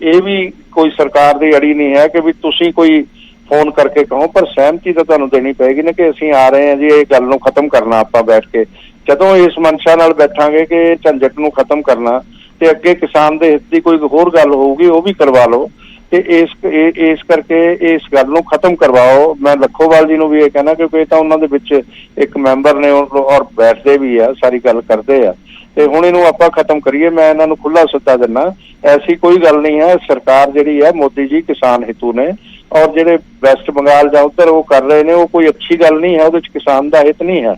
ਇਹ ਵੀ ਕੋਈ ਸਰਕਾਰ ਦੀ ਅੜੀ ਨਹੀਂ ਹੈ ਕਿ ਵੀ ਤੁਸੀਂ ਕੋਈ ਫੋਨ ਕਰਕੇ ਕਹੋ, ਪਰ ਸਹਿਮਤੀ ਤਾਂ ਤੁਹਾਨੂੰ ਦੇਣੀ ਪਏਗੀ ਨਾ ਕਿ ਅਸੀਂ ਆ ਰਹੇ ਹਾਂ ਜੀ, ਇਹ ਗੱਲ ਨੂੰ ਖਤਮ ਕਰਨਾ ਆਪਾਂ ਬੈਠ ਕੇ। ਜਦੋਂ ਇਸ ਮਨਸ਼ਾ ਨਾਲ ਬੈਠਾਂਗੇ ਕਿ ਝੰਜਟ ਨੂੰ ਖਤਮ ਕਰਨਾ, ਤੇ ਅੱਗੇ ਕਿਸਾਨ ਦੇ ਹਿੱਤ ਦੀ ਕੋਈ ਹੋਰ ਗੱਲ ਹੋਊਗੀ ਉਹ ਵੀ ਕਰਵਾ ਲਓ, ਤੇ ਇਸ ਕਰਕੇ ਇਸ ਗੱਲ ਨੂੰ ਖਤਮ ਕਰਵਾਓ। ਮੈਂ ਲੱਖੋਵਾਲ ਜੀ ਨੂੰ ਵੀ ਇਹ ਕਹਿਣਾ ਕਿ ਇਹ ਤਾਂ ਉਹਨਾਂ ਦੇ ਵਿੱਚ ਇੱਕ ਮੈਂਬਰ ਨੇ ਔਰ ਬੈਠਦੇ ਵੀ ਆ, ਸਾਰੀ ਗੱਲ ਕਰਦੇ ਆ, ਤੇ ਹੁਣ ਇਹਨੂੰ ਆਪਾਂ ਖਤਮ ਕਰੀਏ। ਮੈਂ ਇਹਨਾਂ ਨੂੰ ਖੁੱਲਾ ਸੱਦਾ ਦਿੰਦਾ, ਐਸੀ ਕੋਈ ਗੱਲ ਨਹੀਂ ਹੈ। ਸਰਕਾਰ ਜਿਹੜੀ ਹੈ ਮੋਦੀ ਜੀ ਕਿਸਾਨ ਹਿੱਤੂ ਨੇ, ਔਰ ਜਿਹੜੇ ਵੈਸਟ ਬੰਗਾਲ ਜਾਂ ਉੱਧਰ ਉਹ ਕਰ ਰਹੇ ਨੇ ਉਹ ਕੋਈ ਅੱਛੀ ਗੱਲ ਨਹੀਂ ਹੈ, ਉਹਦੇ 'ਚ ਕਿਸਾਨ ਦਾ ਹਿੱਤ ਨਹੀਂ ਹੈ,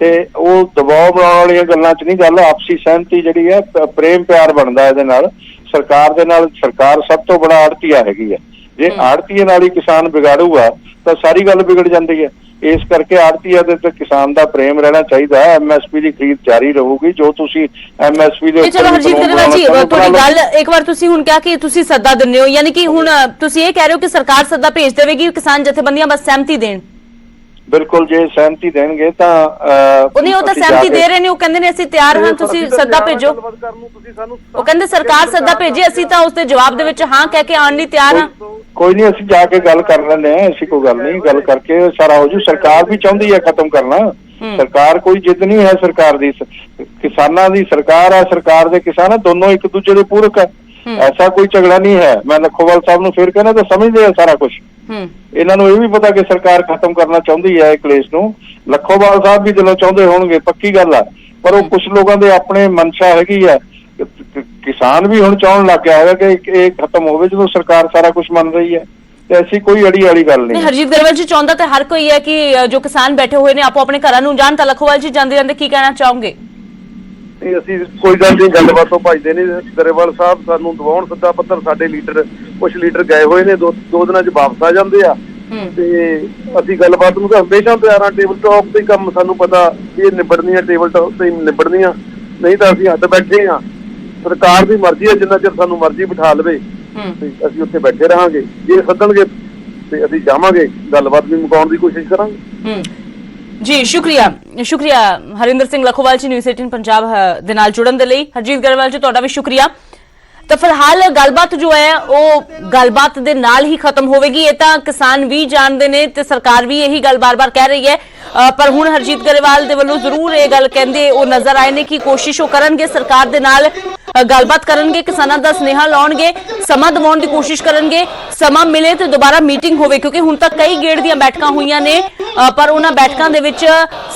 ਤੇ ਉਹ ਦਬਾਅ ਬਣਾਉਣ ਵਾਲੀਆਂ ਗੱਲਾਂ 'ਚ ਨਹੀਂ ਗੱਲ। ਆਪਸੀ ਸਹਿਮਤੀ ਜਿਹੜੀ ਹੈ, ਪ੍ਰੇਮ ਪਿਆਰ ਬਣਦਾ ਇਹਦੇ ਨਾਲ, ਸਰਕਾਰ ਦੇ ਨਾਲ। ਸਰਕਾਰ ਸਭ ਤੋਂ ਬੜਾ ਆੜਤੀਆ ਹੈਗੀ ਹੈ, ਜੇ ਆੜਤੀਏ ਨਾਲ ਹੀ ਕਿਸਾਨ ਵਿਗਾੜੂਗਾ ਤਾਂ ਸਾਰੀ ਗੱਲ ਵਿਗੜ ਜਾਂਦੀ ਹੈ। ਇਸ ਕਰਕੇ ਆੜਤੀਆ ਦੇ ਤੇ ਕਿਸਾਨ ਦਾ ਪ੍ਰੇਮ ਰਹਿਣਾ ਚਾਹੀਦਾ ਹੈ। ਐਮਐਸਪੀ ਦੀ ਖਰੀਦ ਜਾਰੀ ਰਹੂਗੀ, ਜੋ ਤੁਸੀਂ ਐਮਐਸਪੀ ਦੇ ਚਲੋ ਹਰਜੀਤ ਗਰੇਵਾਲ ਜੀ ਤੁਹਾਡੀ ਗੱਲ ਇੱਕ ਵਾਰ ਤੁਸੀਂ ਹੁਣ ਕਿਹਾ ਕਿ ਤੁਸੀਂ ਸੱਦਾ ਦਿੰਦੇ ਹੋ, ਯਾਨੀ ਕਿ ਹੁਣ ਤੁਸੀਂ ਇਹ ਕਹਿ ਰਹੇ ਹੋ ਕਿ ਸਰਕਾਰ ਸੱਦਾ ਭੇਜ ਦੇਵੇਗੀ, ਕਿਸਾਨ ਜਥੇਬੰਦੀਆਂ ਬਸ ਸਹਿਮਤੀ ਦੇਣ। ਬਿਲਕੁਲ, ਜੇ ਸਹਿਮਤੀ ਦੇਣਗੇ ਤਾਂ ਉਹ ਤਾਂ ਸਹਿਮਤੀ ਦੇ ਰਹੇ ਨੇ, ਉਹ ਕਹਿੰਦੇ ਨੇ ਅਸੀਂ ਤਿਆਰ ਹਾਂ, ਤੁਸੀਂ ਸੱਦਾ ਭੇਜੋ। ਉਹ ਕਹਿੰਦੇ ਸਰਕਾਰ ਸੱਦਾ ਭੇਜੇ, ਅਸੀਂ ਤਾਂ ਉਸ ਦੇ ਜਵਾਬ ਦੇ ਵਿੱਚ ਹਾਂ ਕਹਿ ਕੇ ਆਉਣ ਲਈ ਤਿਆਰ ਹਾਂ। ਕੋਈ ਨਹੀਂ, ਅਸੀਂ ਜਾ ਕੇ ਗੱਲ ਕਰ ਲੈਂਦੇ ਹਾਂ, ਐਸੀ ਕੋਈ ਗੱਲ ਨਹੀਂ, ਗੱਲ ਕਰਕੇ ਸਾਰਾ ਹੋ ਜੂ। ਸਰਕਾਰ ਵੀ ਚਾਹੁੰਦੀ ਹੈ ਖਤਮ ਕਰਨਾ, ਸਰਕਾਰ ਕੋਈ ਜਿੱਦ ਨਹੀਂ ਹੈ ਸਰਕਾਰ ਦੀ, ਕਿਸਾਨਾਂ ਦੀ ਸਰਕਾਰ ਹੈ, ਸਰਕਾਰ ਦੇ ਕਿਸਾਨ ਦੋਨੋਂ ਇੱਕ ਦੂਜੇ ਦੇ ਪੂਰਕ ਹੈ, ਐਸਾ ਕੋਈ ਝਗੜਾ ਨਹੀਂ ਹੈ। ਮੈਂ ਲੱਖੋਵਾਲ ਸਾਹਿਬ ਨੂੰ ਫਿਰ ਕਹਿਣਾ ਤਾਂ ਸਮਝਦੇ ਆ ਸਾਰਾ ਕੁਛ, ਇਹਨਾਂ ਨੂੰ ਇਹ ਵੀ ਪਤਾ ਕਿ ਸਰਕਾਰ ਖਤਮ ਕਰਨਾ ਚਾਹੁੰਦੀ ਹੈ ਕਲੇਸ਼ ਨੂੰ। ਲੱਖੋਵਾਲ ਸਾਹਿਬ ਵੀ ਦਿਲੋਂ ਚਾਹੁੰਦੇ ਹੋਣਗੇ, ਪੱਕੀ ਗੱਲ ਆ, ਪਰ ਉਹ ਕੁਛ ਲੋਕਾਂ ਦੇ ਆਪਣੇ ਮਨਸ਼ਾ ਹੈਗੀ ਹੈ। ਕਿਸਾਨ ਵੀ ਹੁਣ ਚਾਹੁਣ ਲੱਗ ਗਿਆ ਹੈਗਾ ਕਿ ਇਹ ਖਤਮ ਹੋਵੇ ਜਦੋਂ ਸਰਕਾਰ ਸਾਰਾ ਕੁਝ ਮੰਨ ਰਹੀ ਹੈ, ਤੇ ਐਸੀ ਕੋਈ ਅੜੀ ਵਾਲੀ ਗੱਲ ਨਹੀਂ। ਹਰਜੀਤ ਗਰੇਵਾਲ ਜੀ ਚਾਹੁੰਦਾ ਤਾਂ ਹਰ ਕੋਈ ਹੈ ਕਿ ਜੋ ਕਿਸਾਨ ਬੈਠੇ ਹੋਏ ਨੇ ਆਪੋ ਆਪਣੇ ਘਰਾਂ ਨੂੰ ਜਾਣ, ਤਾਂ ਲੱਖੋਵਾਲ ਜੀ ਜਾਂਦੇ ਜਾਂਦੇ ਕੀ ਕਹਿਣਾ ਚਾਹੋਗੇ? ਨਹੀਂ ਅਸੀਂ ਕੋਈ ਗੱਲ ਨਹੀਂ, ਗੱਲਬਾਤ ਤੋਂ ਭੱਜਦੇ ਨਹੀਂ। ਗਰੇਵਾਲ ਸਾਹਿਬ ਸਾਨੂੰ ਦਵਾਉਣ ਸੱਦਾ ਪੱਤਰ, ਸਾਡੇ ਲੀਡਰ ਕੁਝ ਲੀਡਰ ਗਏ ਹੋਏ ਨੇ, ਦੋ ਦਿਨਾਂ 'ਚ ਵਾਪਸ ਆ ਜਾਂਦੇ ਆ ਤੇ ਅਸੀਂ ਗੱਲਬਾਤ ਨੂੰ ਤਾਂ ਹਮੇਸ਼ਾ ਤਿਆਰ ਹਾਂ। ਟੇਬਲ ਟਾਪ ਤੇ ਕੰਮ ਸਾਨੂੰ ਪਤਾ ਵੀ ਇਹ ਨਿਬੜਨੀਆਂ, ਟੇਬਲ ਟਾਪ ਤੇ ਨਿਬੜਨੀਆਂ, ਨਹੀਂ ਤਾਂ ਅਸੀਂ ਹੱਦ ਬੈਠੇ ਹਾਂ। ਸਰਕਾਰ ਦੀ ਮਰਜ਼ੀ ਹੈ, ਜਿੰਨਾ ਚਿਰ ਸਾਨੂੰ ਮਰਜ਼ੀ ਬਿਠਾ ਲਵੇ ਤੇ ਅਸੀਂ ਉੱਥੇ ਬੈਠੇ ਰਹਾਂਗੇ। ਜੇ ਸੱਦਣਗੇ ਤੇ ਅਸੀਂ ਜਾਵਾਂਗੇ, ਗੱਲਬਾਤ ਵੀ ਮੁਕਾਉਣ ਦੀ ਕੋਸ਼ਿਸ਼ ਕਰਾਂਗੇ। ਜੀ ਸ਼ੁਕਰੀਆ ਹਰਿੰਦਰ ਸਿੰਘ ਲਖੋਵਾਲ ਜੀ, ਨਿਊਜ਼ 18 ਪੰਜਾਬ ਦੇ ਨਾਲ ਜੁੜਨ ਦੇ ਲਈ। ਹਰਜੀਤ ਗਰੇਵਾਲ ਜੀ ਤੁਹਾਡਾ ਵੀ ਸ਼ੁਕਰੀਆ। ਤਾਂ ਫਿਲਹਾਲ ਗੱਲਬਾਤ ਜੋ ਹੈ ਉਹ ਗੱਲਬਾਤ ਦੇ ਨਾਲ ਹੀ ਖਤਮ ਹੋਵੇਗੀ, ਇਹ ਤਾਂ ਕਿਸਾਨ ਵੀ ਜਾਣਦੇ ਨੇ ਤੇ ਸਰਕਾਰ ਵੀ ਇਹੀ ਗੱਲ ਬਾਰ-ਬਾਰ ਕਹਿ ਰਹੀ ਹੈ। ਪਰ ਹੁਣ ਹਰਜੀਤ ਗਰੇਵਾਲ ਦੇ ਵੱਲੋਂ ਜ਼ਰੂਰ ਇਹ ਗੱਲ ਕਹਿੰਦੇ ਉਹ ਨਜ਼ਰ ਆਏ ਨੇ ਕਿ ਕੋਸ਼ਿਸ਼ ਉਹ ਕਰਨਗੇ, ਸਰਕਾਰ ਦੇ ਨਾਲ ਗੱਲਬਾਤ ਕਰਨਗੇ, ਕਿਸਾਨਾਂ ਦਾ ਸੁਨੇਹਾ ਲਾਉਣਗੇ, ਸਮਾਂ ਦਿਵਾਉਣ ਦੀ ਕੋਸ਼ਿਸ਼ ਕਰਨਗੇ, ਸਮਾਂ ਮਿਲੇ ਤੇ ਦੁਬਾਰਾ ਮੀਟਿੰਗ ਹੋਵੇ। ਕਿਉਂਕਿ ਹੁਣ ਤੱਕ ਕਈ ਗੇੜ ਦੀਆਂ ਬੈਠਕਾਂ ਹੋਈਆਂ ਨੇ ਪਰ ਉਹਨਾਂ ਬੈਠਕਾਂ ਦੇ ਵਿੱਚ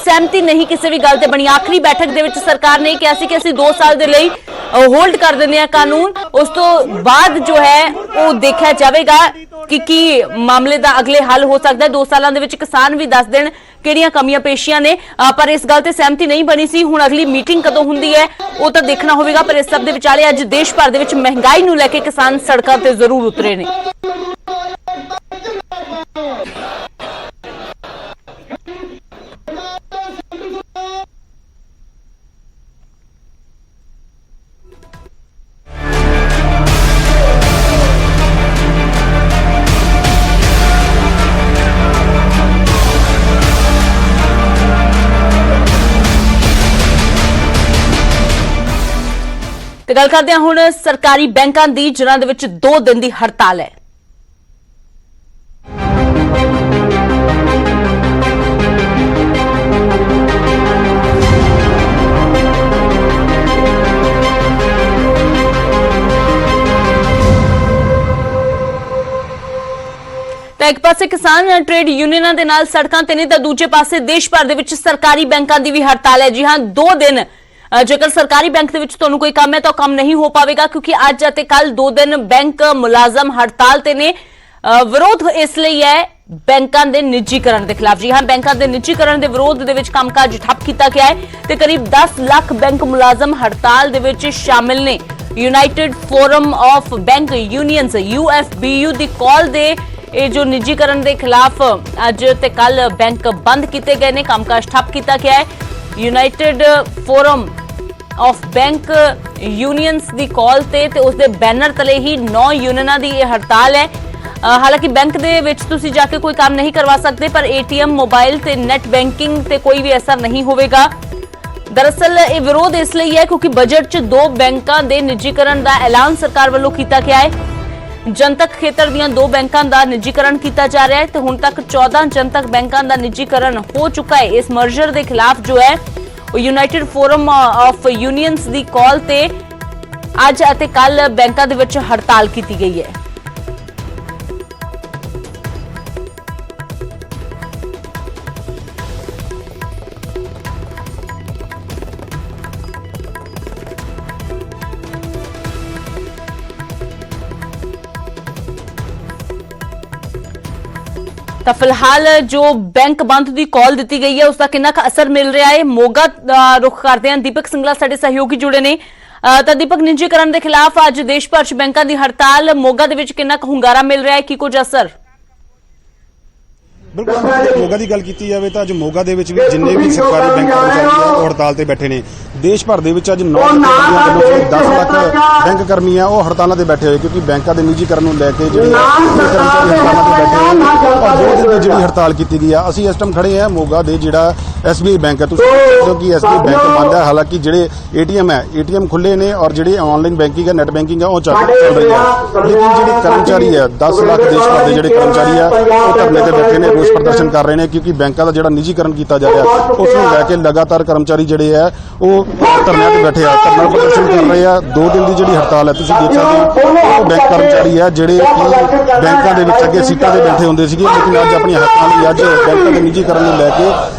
ਸਹਿਮਤੀ ਨਹੀਂ ਕਿਸੇ ਵੀ ਗੱਲ ਤੇ ਬਣੀ। ਆਖਰੀ ਬੈਠਕ ਦੇ ਵਿੱਚ ਸਰਕਾਰ ਨੇ ਕਿਹਾ ਸੀ ਕਿ ਅਸੀਂ 2 ਸਾਲ ਦੇ ਲਈ ਹੋਲਡ ਕਰ ਦਿੰਦੇ ਆ ਕਾਨੂੰਨ, ਉਸ ਤੋਂ ਬਾਅਦ ਜੋ ਹੈ ਉਹ ਦੇਖਿਆ ਜਾਵੇਗਾ ਕਿ ਕੀ ਮਾਮਲੇ ਦਾ ਅਗਲੇ ਹੱਲ ਹੋ ਸਕਦਾ ਹੈ। 2 ਸਾਲਾਂ ਦੇ ਵਿੱਚ ਕਿਸਾਨ ਵੀ ਦੱਸ ਦੇਣ ਕਿਹੜੀਆਂ ਕਮੀਆਂ ਪੇਸ਼ੀਆਂ ਨੇ, ਪਰ ਇਸ ਗੱਲ ਤੇ ਸਹਿਮਤੀ ਨਹੀਂ ਬਣੀ ਸੀ। ਹੁਣ ਅਗਲੀ ਮੀਟਿੰਗ ਕਦੋਂ ਹੁੰਦੀ ਹੈ ਉਹ ਤਾਂ ਦੇਖਣਾ ਹੋਵੇਗਾ। ਪਰ ਇਸ ਸਭ ਦੇ ਵਿਚਾਲੇ ਅੱਜ ਦੇਸ਼ ਭਰ ਦੇ ਵਿੱਚ ਮਹਿੰਗਾਈ ਨੂੰ ਲੈ ਕੇ ਕਿਸਾਨ ਸੜਕਾਂ ਤੇ ਜ਼ਰੂਰ ਉਤਰੇ ਨੇ। ਤੇ ਗੱਲ ਕਰਦੇ ਹਾਂ ਹੁਣ ਸਰਕਾਰੀ ਬੈਂਕਾਂ ਦੀ, ਜਿਨ੍ਹਾਂ ਦੇ ਵਿੱਚ 2 ਦਿਨ ਦੀ ਹੜਤਾਲ ਹੈ। ਤਾਂ ਇੱਕ ਪਾਸੇ ਕਿਸਾਨ ਟ੍ਰੇਡ ਯੂਨੀਅਨਾਂ ਦੇ ਨਾਲ ਸੜਕਾਂ ਤੇ ਨੇ ਤਾਂ ਦੂਜੇ ਪਾਸੇ ਦੇਸ਼ ਭਰ ਦੇ ਵਿੱਚ ਸਰਕਾਰੀ ਬੈਂਕਾਂ ਦੀ ਵੀ ਹੜਤਾਲ ਹੈ। ਜੀ ਹਾਂ, 2 ਦਿਨ ਜੇਕਰ ਸਰਕਾਰੀ ਬੈਂਕ ਦੇ ਵਿੱਚ ਤੁਹਾਨੂੰ ਕੋਈ ਕੰਮ ਹੈ ਤਾਂ ਕੰਮ ਨਹੀਂ ਹੋ ਪਾਵੇਗਾ, ਕਿਉਂਕਿ ਅੱਜ ਅਤੇ ਕੱਲ 2 ਦਿਨ ਬੈਂਕ ਮੁਲਾਜ਼ਮ ਹੜਤਾਲ ਤੇ ਨੇ। ਵਿਰੋਧ ਇਸ ਲਈ ਹੈ ਬੈਂਕਾਂ ਦੇ ਨਿੱਜੀਕਰਨ ਦੇ ਖਿਲਾਫ। ਜੀ ਹਾਂ, ਬੈਂਕਾਂ ਦੇ ਨਿੱਜੀਕਰਨ ਦੇ ਵਿਰੋਧ ਦੇ ਵਿੱਚ ਕੰਮਕਾਜ ਠੱਪ ਕੀਤਾ ਗਿਆ ਹੈ ਤੇ ਕਰੀਬ 10 ਲੱਖ ਬੈਂਕ ਮੁਲਾਜ਼ਮ ਹੜਤਾਲ ਦੇ ਵਿੱਚ ਸ਼ਾਮਿਲ ਨੇ। United forum of bank unions UFBU ਦੀ ਕਾਲ ਦੇ ਇਹ ਜੋ ਨਿੱਜੀਕਰਨ ਦੇ ਖਿਲਾਫ ਅੱਜ ਤੇ ਕੱਲ ਬੈਂਕ ਬੰਦ ਕੀਤੇ ਗਏ ਨੇ, ਕੰਮਕਾਜ ਠੱਪ ਕੀਤਾ ਗਿਆ ਹੈ। United forum of bank unions ਦੀ ਕਾਲ ਤੇ ਉਸਦੇ ਬੈਨਰ ਤਲੇ ਹੀ 9 ਯੂਨੀਅਨਾਂ ਦੀ ਇਹ ਹੜਤਾਲ ਹੈ। ਹਾਲਾਂਕਿ ਬੈਂਕ ਦੇ ਵਿੱਚ ਤੁਸੀਂ ਜਾ ਕੇ ਕੋਈ ਕੰਮ ਨਹੀਂ ਕਰਵਾ ਸਕਦੇ, ਪਰ ATM, ਮੋਬਾਈਲ ਤੇ ਨੈਟ ਬੈਂਕਿੰਗ ਤੇ ਕੋਈ ਵੀ ਅਸਰ ਨਹੀਂ ਹੋਵੇਗਾ। ਦਰਅਸਲ ਇਹ ਵਿਰੋਧ ਇਸ ਲਈ ਹੈ ਕਿਉਂਕਿ ਬਜਟ 'ਚ 2 ਬੈਂਕਾਂ ਦੇ ਨਿੱਜੀਕਰਨ ਦਾ ਐਲਾਨ ਸਰਕਾਰ ਵੱਲੋਂ ਕੀਤਾ ਗਿਆ ਹੈ। ਜਨਤਕ ਖੇਤਰ ਦੀਆਂ 2 ਬੈਂਕਾਂ ਦਾ ਨਿੱਜੀਕਰਨ ਕੀਤਾ ਜਾ ਰਿਹਾ ਹੈ ਤੇ ਹੁਣ ਤੱਕ 14 ਜਨਤਕ ਬੈਂਕਾਂ ਦਾ ਨਿੱਜੀਕਰਨ ਹੋ ਚੁੱਕਾ ਹੈ। ਇਸ ਮਰਜਰ ਦੇ ਖਿਲਾਫ ਜੋ ਹੈ ਉਹ ਯੂਨਾਈਟਿਡ ਫੋਰਮ ਆਫ ਯੂਨੀਅਨਸ ਦੀ ਕਾਲ ਤੇ ਅੱਜ ਅਤੇ ਕੱਲ ਬੈਂਕਾਂ ਦੇ ਵਿੱਚ ਹੜਤਾਲ ਕੀਤੀ ਗਈ ਹੈ। ਤਾਂ ਫਿਲਹਾਲ ਜੋ ਬੈਂਕ ਬੰਦ ਦੀ ਕਾਲ ਦਿੱਤੀ ਗਈ ਹੈ ਉਸ ਦਾ ਕਿੰਨਾ ਕੁ ਅਸਰ ਮਿਲ ਰਿਹਾ ਹੈ, ਮੋਗਾ ਰੁਖ ਕਰਦੇ ਹਨ। ਦੀਪਕ ਸਿੰਗਲਾ ਸਾਡੇ ਸਹਿਯੋਗੀ ਜੁੜੇ ਨੇ। ਤਾਂ ਦੀਪਕ, ਨਿੱਜੀਕਰਨ ਦੇ ਖਿਲਾਫ ਅੱਜ ਦੇਸ਼ ਭਰ 'ਚ ਬੈਂਕਾਂ ਦੀ ਹੜਤਾਲ, ਮੋਗਾ ਦੇ ਵਿੱਚ ਕਿੰਨਾ ਕੁ ਹੁੰਗਾਰਾ ਮਿਲ ਰਿਹਾ ਹੈ, ਕੀ ਕੁਝ ਅਸਰ? ਬਿਲਕੁਲ, ਮੋਗਾ ਦੀ ਗੱਲ ਕੀਤੀ ਜਾਵੇ ਤਾਂ ਅੱਜ ਮੋਗਾ ਦੇ ਵਿੱਚ ਵੀ ਜਿੰਨੇ ਵੀ ਸਰਕਾਰੀ ਬੈਂਕ ਕਰਮਚਾਰੀ ਆ ਉਹ ਹੜਤਾਲ ਤੇ ਬੈਠੇ ਨੇ। ਦੇਸ਼ ਭਰ ਦੇ ਵਿੱਚ ਅੱਜ 9 10 ਲੱਖ ਬੈਂਕ ਕਰਮੀ ਆ ਉਹ ਹੜਤਾਲਾਂ ਤੇ ਬੈਠੇ ਹੋਏ, ਕਿਉਂਕਿ ਬੈਂਕਾਂ ਦੇ ਨਿੱਜੀਕਰਨ ਨੂੰ ਲੈ ਕੇ ਜਿਹੜੇ ਕਰਮਚਾਰੀ ਹੜਤਾਲਾਂ ਤੇ ਬੈਠੇ ਹੋਏ ਔਰ 2 ਦਿਨ ਦੀ ਜਿਹੜੀ ਹੜਤਾਲ ਕੀਤੀ ਗਈ ਆ। ਅਸੀਂ ਇਸ ਟਾਈਮ ਖੜੇ ਆ ਮੋਗਾ ਦੇ ਜਿਹੜਾ SBI ਬੈਂਕ ਹੈ। ਤੁਸੀਂ ਦੇਖ ਸਕਦੇ ਹੋ ਕਿ SBI ਬੈਂਕ ਬੰਦ ਹੈ, ਹਾਲਾਂਕਿ ਜਿਹੜੇ ATM ਖੁੱਲੇ ਨੇ ਔਰ ਜਿਹੜੇ ਆਨਲਾਈਨ ਬੈਂਕਿੰਗ ਹੈ, ਨੈਟ ਬੈਂਕਿੰਗ ਹੈ ਉਹ ਚੱਲ ਰਹੀ ਹੈ। ਲੇਕਿਨ ਜਿਹੜੇ ਕਰਮਚਾਰੀ ਹੈ 10 ਲੱਖ ਦੇਸ਼ ਭਰ ਦੇ ਜਿਹੜੇ ਕਰਮਚਾਰੀ ਆ ਉਹ ਧਰਨੇ ਤੇ ਬੈਠੇ ਨੇ, ਰੋਸ ਪ੍ਰਦਰਸ਼ਨ ਕਰ ਰਹੇ ਨੇ, ਕਿਉਂਕਿ ਬੈਂਕਾਂ ਦਾ ਜਿਹੜਾ ਨਿੱਜੀਕਰਨ ਕੀਤਾ ਜਾ ਰਿਹਾ ਉਸ ਨੂੰ ਲੈ ਕੇ ਲਗਾਤਾਰ ਕਰਮਚਾਰੀ ਜਿਹੜੇ ਆ ਉਹ ਧਰਨਿਆਂ ਤੇ ਬੈਠੇ ਆ, ਧਰਨਾ ਪ੍ਰਦਰਸ਼ਨ ਕਰ ਰਹੇ ਆ। 2 ਦਿਨ ਦੀ ਜਿਹੜੀ ਹੜਤਾਲ ਹੈ, ਤੁਸੀਂ ਦੇਖ ਸਕਦੇ ਹੋ ਉਹ ਬੈਂਕ ਕਰਮਚਾਰੀ ਆ ਜਿਹੜੇ ਕਿ ਬੈਂਕਾਂ ਦੇ ਵਿੱਚ ਅੱਗੇ ਸੀਟਾਂ ਤੇ ਬੈਠੇ ਹੁੰਦੇ ਸੀਗੇ, ਲੇਕਿਨ ਅੱਜ ਆਪਣੀਆਂ ਹੱਕਾਂ ਲਈ ਅੱਜ ਬੈਂਕਾਂ ਦੇ ਨਿੱਜੀਕਰਨ ਨੂੰ ਲੈ ਕੇ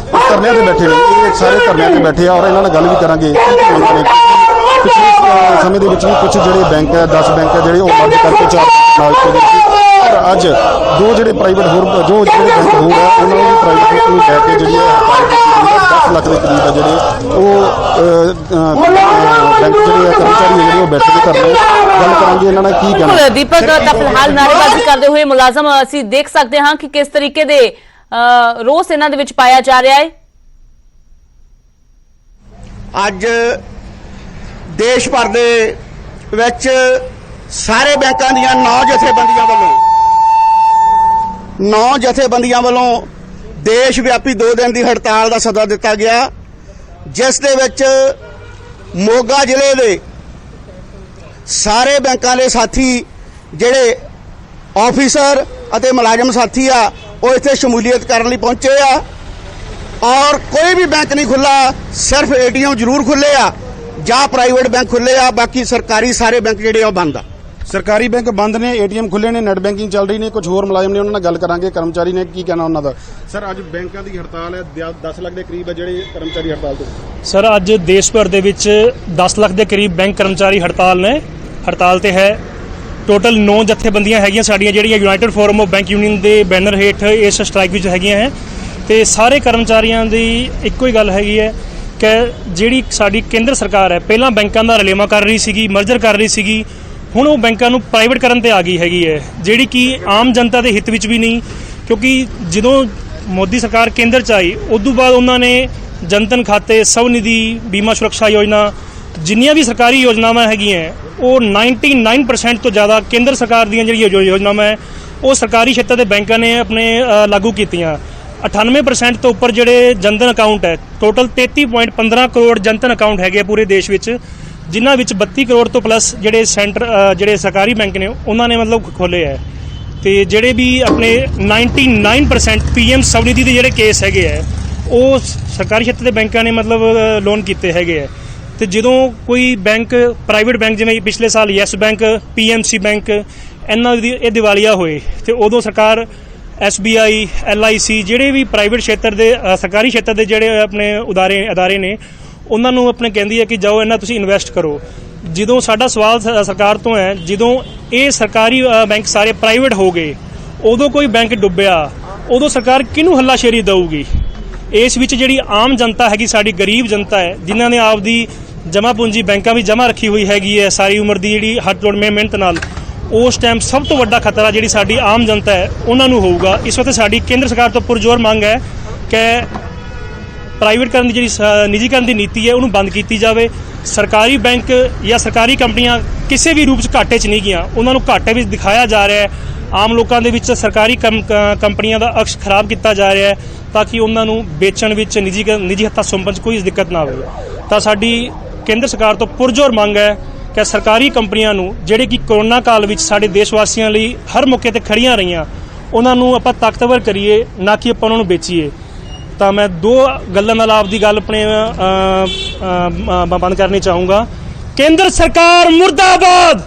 ਧਰਨਿਆਂ ਤੇ ਬੈਠੇ ਨੇ। ਇਹ ਸਾਰੇ ਧਰਨਿਆਂ ਤੇ ਬੈਠੇ ਆ ਔਰ ਇਹਨਾਂ ਨਾਲ ਗੱਲ ਵੀ ਕਰਾਂਗੇ। ਪਿਛਲੇ ਸਮੇਂ ਦੇ ਵਿੱਚ ਵੀ ਕੁਝ ਜਿਹੜੇ ਬੈਂਕ ਹੈ 10 ਬੈਂਕ ਹੈ ਜਿਹੜੇ ਉਹ ਬੰਦ ਕਰਕੇ 4 ਨਾਲ ਚਲੇ ਗਏ, ਪਰ ਅੱਜ 2 ਜਿਹੜੇ ਪ੍ਰਾਈਵੇਟ ਹੋਰ ਜਿਹੜੇ ਬੈਂਕ ਹੋਰ ਹੈ ਉਹਨਾਂ ਨੂੰ ਵੀ ਪ੍ਰਾਈਵੇਟ ਨੂੰ ਲੈ ਕੇ ਜਿਹੜੀ ਹੈ 10 ਲੱਖ ਦੇ ਕਰੀਬ ਆ ਜਿਹੜੇ ਬੈਂਕ ਜਿਹੜੇ ਕਰਮਚਾਰੀ ਜਿਹੜੇ ਉਹ ਬੈਠ ਕੇ ਧਰਨੇ ਗੱਲ ਕਰਾਂਗੇ ਇਹਨਾਂ ਨਾਲ ਕੀ ਕਹਿਣਾ। ਬਿਲਕੁਲ ਦੀਪਕ ਤਾਂ ਫਿਲਹਾਲ ਨਾਅਰੇਬਾਜ਼ੀ ਕਰਦੇ ਹੋਏ ਮੁਲਾਜ਼ਮ ਅਸੀਂ ਦੇਖ ਸਕਦੇ ਹਾਂ ਕਿ ਕਿਸ ਤਰੀਕੇ ਦੇ ਰੋਸ ਇਹਨਾਂ ਦੇ ਵਿੱਚ ਪਾਇਆ ਜਾ ਰਿਹਾ ਹੈ। ਅੱਜ ਦੇਸ਼ ਭਰ ਦੇ ਵਿੱਚ ਸਾਰੇ ਬੈਂਕਾਂ ਦੀਆਂ 9 ਜਥੇਬੰਦੀਆਂ ਵੱਲੋਂ ਦੇਸ਼ ਵਿਆਪੀ 2 ਦਿਨ ਦੀ ਹੜਤਾਲ ਦਾ ਸੱਦਾ ਦਿੱਤਾ ਗਿਆ, ਜਿਸ ਦੇ ਵਿੱਚ ਮੋਗਾ ਜ਼ਿਲ੍ਹੇ ਦੇ ਸਾਰੇ ਬੈਂਕਾਂ ਦੇ ਸਾਥੀ ਜਿਹੜੇ ਆਫੀਸਰ ਅਤੇ ਮੁਲਾਜ਼ਮ ਸਾਥੀ ਆ ਉਹ ਇੱਥੇ ਸ਼ਮੂਲੀਅਤ ਕਰਨ ਲਈ ਪਹੁੰਚੇ ਆ ਔਰ ਕੋਈ ਵੀ ਬੈਂਕ ਨਹੀਂ ਖੁੱਲਾ, ਸਿਰਫ ਏਟੀਐਮ ਜ਼ਰੂਰ ਖੁੱਲੇ ਆ ਜਾਂ ਪ੍ਰਾਈਵੇਟ ਬੈਂਕ ਖੁੱਲੇ ਆ, ਬਾਕੀ ਸਰਕਾਰੀ ਸਾਰੇ ਬੈਂਕ ਜਿਹੜੇ ਆ ਬੰਦ ਆ। ਸਰਕਾਰੀ ਬੈਂਕ ਬੰਦ ਨੇ, ਏਟੀਐਮ ਖੁੱਲੇ ਨੇ, ਨੈਟ ਬੈਂਕਿੰਗ ਚੱਲ ਰਹੀ ਨੇ, ਕੁਝ ਹੋਰ ਮੁਲਾਜ਼ਮ ਨੇ ਉਹਨਾਂ ਨਾਲ ਗੱਲ ਕਰਾਂਗੇ, ਕਰਮਚਾਰੀ ਨੇ ਕੀ ਕਹਿਣਾ ਉਹਨਾਂ ਦਾ। ਸਰ ਅੱਜ ਬੈਂਕਾਂ ਦੀ ਹੜਤਾਲ ਹੈ, 10 ਲੱਖ ਦੇ ਕਰੀਬ ਹੈ ਜਿਹੜੇ ਕਰਮਚਾਰੀ ਹੜਤਾਲ ਤੇ। ਸਰ ਅੱਜ ਦੇਸ਼ ਭਰ ਦੇ ਵਿੱਚ 10 ਲੱਖ ਦੇ ਕਰੀਬ ਬੈਂਕ ਕਰਮਚਾਰੀ ਹੜਤਾਲ ਤੇ ਹੈ। ਟੋਟਲ 9 ਜਥੇਬੰਦੀਆਂ ਹੈਗੀਆਂ ਸਾਡੀਆਂ ਜਿਹੜੀਆਂ united forum of bank union ਦੇ ਬੈਨਰ ਹੇਠ ਇਸ ਸਟ੍ਰਾਈਕ ਵਿੱਚ ਹੈਗੀਆਂ ਹੈ ਤੇ ਸਾਰੇ ਕਰਮਚਾਰੀਆਂ ਦੀ ਇੱਕੋ ਹੀ ਗੱਲ ਹੈਗੀ ਹੈ ਕਿ ਜਿਹੜੀ ਸਾਡੀ ਕੇਂਦਰ ਸਰਕਾਰ ਹੈ ਪਹਿਲਾਂ ਬੈਂਕਾਂ ਦਾ ਰਲੇਵਾਂ ਕਰ ਰਹੀ ਸੀਗੀ, ਮਰਜਰ ਕਰ ਰਹੀ ਸੀਗੀ, ਹੁਣ ਉਹ ਬੈਂਕਾਂ ਨੂੰ ਪ੍ਰਾਈਵੇਟ ਕਰਨ ਤੇ ਆ ਗਈ ਹੈਗੀ ਹੈ, ਜਿਹੜੀ ਕਿ ਆਮ ਜਨਤਾ ਦੇ ਹਿੱਤ ਵਿੱਚ ਵੀ ਨਹੀਂ, ਕਿਉਂਕਿ ਜਦੋਂ ਮੋਦੀ ਸਰਕਾਰ ਕੇਂਦਰ 'ਚ ਆਈ ਉਸ ਤੋਂ ਬਾਅਦ ਉਹਨਾਂ ਨੇ ਜਨਧਨ ਖਾਤੇ, ਸਵਨਿਧੀ, ਬੀਮਾ ਸੁਰੱਖਿਆ ਯੋਜਨਾ, ਜਿੰਨੀਆਂ ਵੀ ਸਰਕਾਰੀ ਯੋਜਨਾਵਾਂ ਹੈਗੀਆਂ ਉਹ 99% ਤੋਂ ਜ਼ਿਆਦਾ ਕੇਂਦਰ ਸਰਕਾਰ ਦੀਆਂ ਜਿਹੜੀਆਂ ਯੋਜਨਾਵਾਂ ਹੈ ਉਹ ਸਰਕਾਰੀ ਖੇਤਰ ਦੇ ਬੈਂਕਾਂ ਨੇ ਆਪਣੇ ਲਾਗੂ ਕੀਤੀਆਂ। 98% ਤੋਂ ਉੱਪਰ ਜਿਹੜੇ ਜਨਧਨ ਅਕਾਊਂਟ ਹੈ, ਟੋਟਲ 33.15 ਕਰੋੜ ਜਨਧਨ ਅਕਾਊਂਟ ਹੈਗੇ ਪੂਰੇ ਦੇਸ਼ ਵਿੱਚ, ਜਿਨ੍ਹਾਂ ਵਿੱਚ 32 ਕਰੋੜ ਤੋਂ ਪਲੱਸ ਜਿਹੜੇ ਜਿਹੜੇ ਸਰਕਾਰੀ ਬੈਂਕ ਨੇ ਉਹਨਾਂ ਨੇ ਮਤਲਬ ਖੋਲ੍ਹੇ ਹੈ ਤੇ ਜਿਹੜੇ ਵੀ ਆਪਣੇ 99% PM ਸਵਨਿਧੀ ਦੇ ਜਿਹੜੇ ਕੇਸ ਹੈਗੇ ਹੈ ਉਹ ਸਰਕਾਰੀ ਖੇਤਰ ਦੇ ਬੈਂਕਾਂ ਨੇ ਮਤਲਬ ਲੋਨ ਕੀਤੇ ਹੈਗੇ ਹੈ। ਤੇ ਜਦੋਂ ਕੋਈ ਬੈਂਕ ਪ੍ਰਾਈਵੇਟ ਬੈਂਕ ਜਿਵੇਂ ਪਿਛਲੇ ਸਾਲ ਯੈਸ ਬੈਂਕ, PMC ਬੈਂਕ ਇਹਨਾਂ ਦੀ ਇਹ ਦਿਵਾਲੀਆ ਹੋਏ ਤੇ ਉਦੋਂ ਸਰਕਾਰ SBI, LIC ਜਿਹੜੇ ਵੀ ਪ੍ਰਾਈਵੇਟ ਖੇਤਰ ਦੇ ਸਰਕਾਰੀ ਖੇਤਰ ਦੇ ਜਿਹੜੇ ਆਪਣੇ ਅਦਾਰੇ ਨੇ ਉਹਨਾਂ ਨੂੰ ਆਪਣੇ ਕਹਿੰਦੀ ਹੈ ਕਿ ਜਾਓ ਇਹਨਾਂ ਤੁਸੀਂ ਇਨਵੈਸਟ ਕਰੋ। ਜਦੋਂ ਸਾਡਾ ਸਵਾਲ ਸਰਕਾਰ ਤੋਂ ਹੈ, ਜਦੋਂ ਇਹ ਸਰਕਾਰੀ ਬੈਂਕ ਸਾਰੇ ਪ੍ਰਾਈਵੇਟ ਹੋ ਗਏ ਉਦੋਂ ਕੋਈ ਬੈਂਕ ਡੁੱਬਿਆ ਉਦੋਂ ਸਰਕਾਰ ਕਿਹਨੂੰ ਹੱਲਾਸ਼ੇਰੀ ਦੇਊਗੀ? ਇਸ ਵਿੱਚ ਜਿਹੜੀ ਆਮ ਜਨਤਾ ਹੈਗੀ, ਸਾਡੀ ਗਰੀਬ ਜਨਤਾ ਹੈ ਜਿਨ੍ਹਾਂ ਨੇ ਆਪਦੀ ਜਮ੍ਹਾਂ ਪੂੰਜੀ ਬੈਂਕਾਂ ਵਿੱਚ ਜਮ੍ਹਾਂ ਰੱਖੀ ਹੋਈ ਹੈਗੀ ਹੈ ਸਾਰੀ ਉਮਰ ਦੀ, ਜਿਹੜੀ ਹੱਥ ਜੋੜ ਮਿਹਨਤ ਨਾਲ, ਉਸ ਟਾਈਮ ਸਭ ਤੋਂ ਵੱਡਾ ਖਤਰਾ ਜਿਹੜੀ ਸਾਡੀ ਆਮ ਜਨਤਾ ਹੈ ਉਹਨਾਂ ਨੂੰ ਹੋਊਗਾ। ਇਸ ਵਕਤ ਸਾਡੀ ਕੇਂਦਰ ਸਰਕਾਰ ਤੋਂ ਪੁਰਜ਼ੋਰ ਮੰਗ ਹੈ ਕਿ ਪ੍ਰਾਈਵੇਟ ਕਰਨ ਦੀ ਜਿਹੜੀ ਨਿੱਜੀਕਰਨ ਦੀ ਨੀਤੀ ਹੈ ਉਹਨੂੰ ਬੰਦ ਕੀਤੀ ਜਾਵੇ। ਸਰਕਾਰੀ ਬੈਂਕ ਜਾਂ ਸਰਕਾਰੀ ਕੰਪਨੀਆਂ ਕਿਸੇ ਵੀ ਰੂਪ 'ਚ ਘਾਟੇ 'ਚ ਨਹੀਂ ਗਈਆਂ, ਉਹਨਾਂ ਨੂੰ ਘਾਟੇ ਵਿੱਚ ਦਿਖਾਇਆ ਜਾ ਰਿਹਾ ਹੈ। ਆਮ ਲੋਕਾਂ ਦੇ ਵਿੱਚ ਸਰਕਾਰੀ ਕੰਪਨੀਆਂ ਦਾ ਅਕਸ ਖਰਾਬ ਕੀਤਾ ਜਾ ਰਿਹਾ ਹੈ ਤਾਂ ਕਿ ਉਹਨਾਂ ਨੂੰ ਵੇਚਣ ਵਿੱਚ ਨਿੱਜੀ ਹੱਥਾਂ ਸੌਂਪਣ 'ਚ ਕੋਈ ਦਿੱਕਤ ਨਾ ਆਵੇ। ਤਾਂ ਸਾਡੀ ਕੇਂਦਰ ਸਰਕਾਰ ਤੋਂ ਪੁਰਜ਼ੋਰ ਮੰਗ ਹੈ ਕਿ ਸਰਕਾਰੀ ਕੰਪਨੀਆਂ ਨੂੰ ਜਿਹੜੇ ਕਿ ਕੋਰੋਨਾ ਕਾਲ ਵਿੱਚ ਸਾਡੇ ਦੇਸ਼ ਵਾਸੀਆਂ ਲਈ ਹਰ ਮੌਕੇ ਤੇ ਖੜੀਆਂ ਰਹੀਆਂ ਉਹਨਾਂ ਨੂੰ ਆਪਾਂ ਤਾਕਤਵਰ ਕਰੀਏ, ਨਾ ਕਿ ਆਪਾਂ ਉਹਨਾਂ ਨੂੰ ਵੇਚੀਏ। ਤਾਂ ਮੈਂ 2 ਗੱਲਾਂ ਨਾਲ ਆਪਦੀ ਗੱਲ ਆਪਣੇ ਬੰਦ ਕਰਨੀ ਚਾਹੂੰਗਾ। ਕੇਂਦਰ ਸਰਕਾਰ ਮੁਰਦਾਬਾਦ।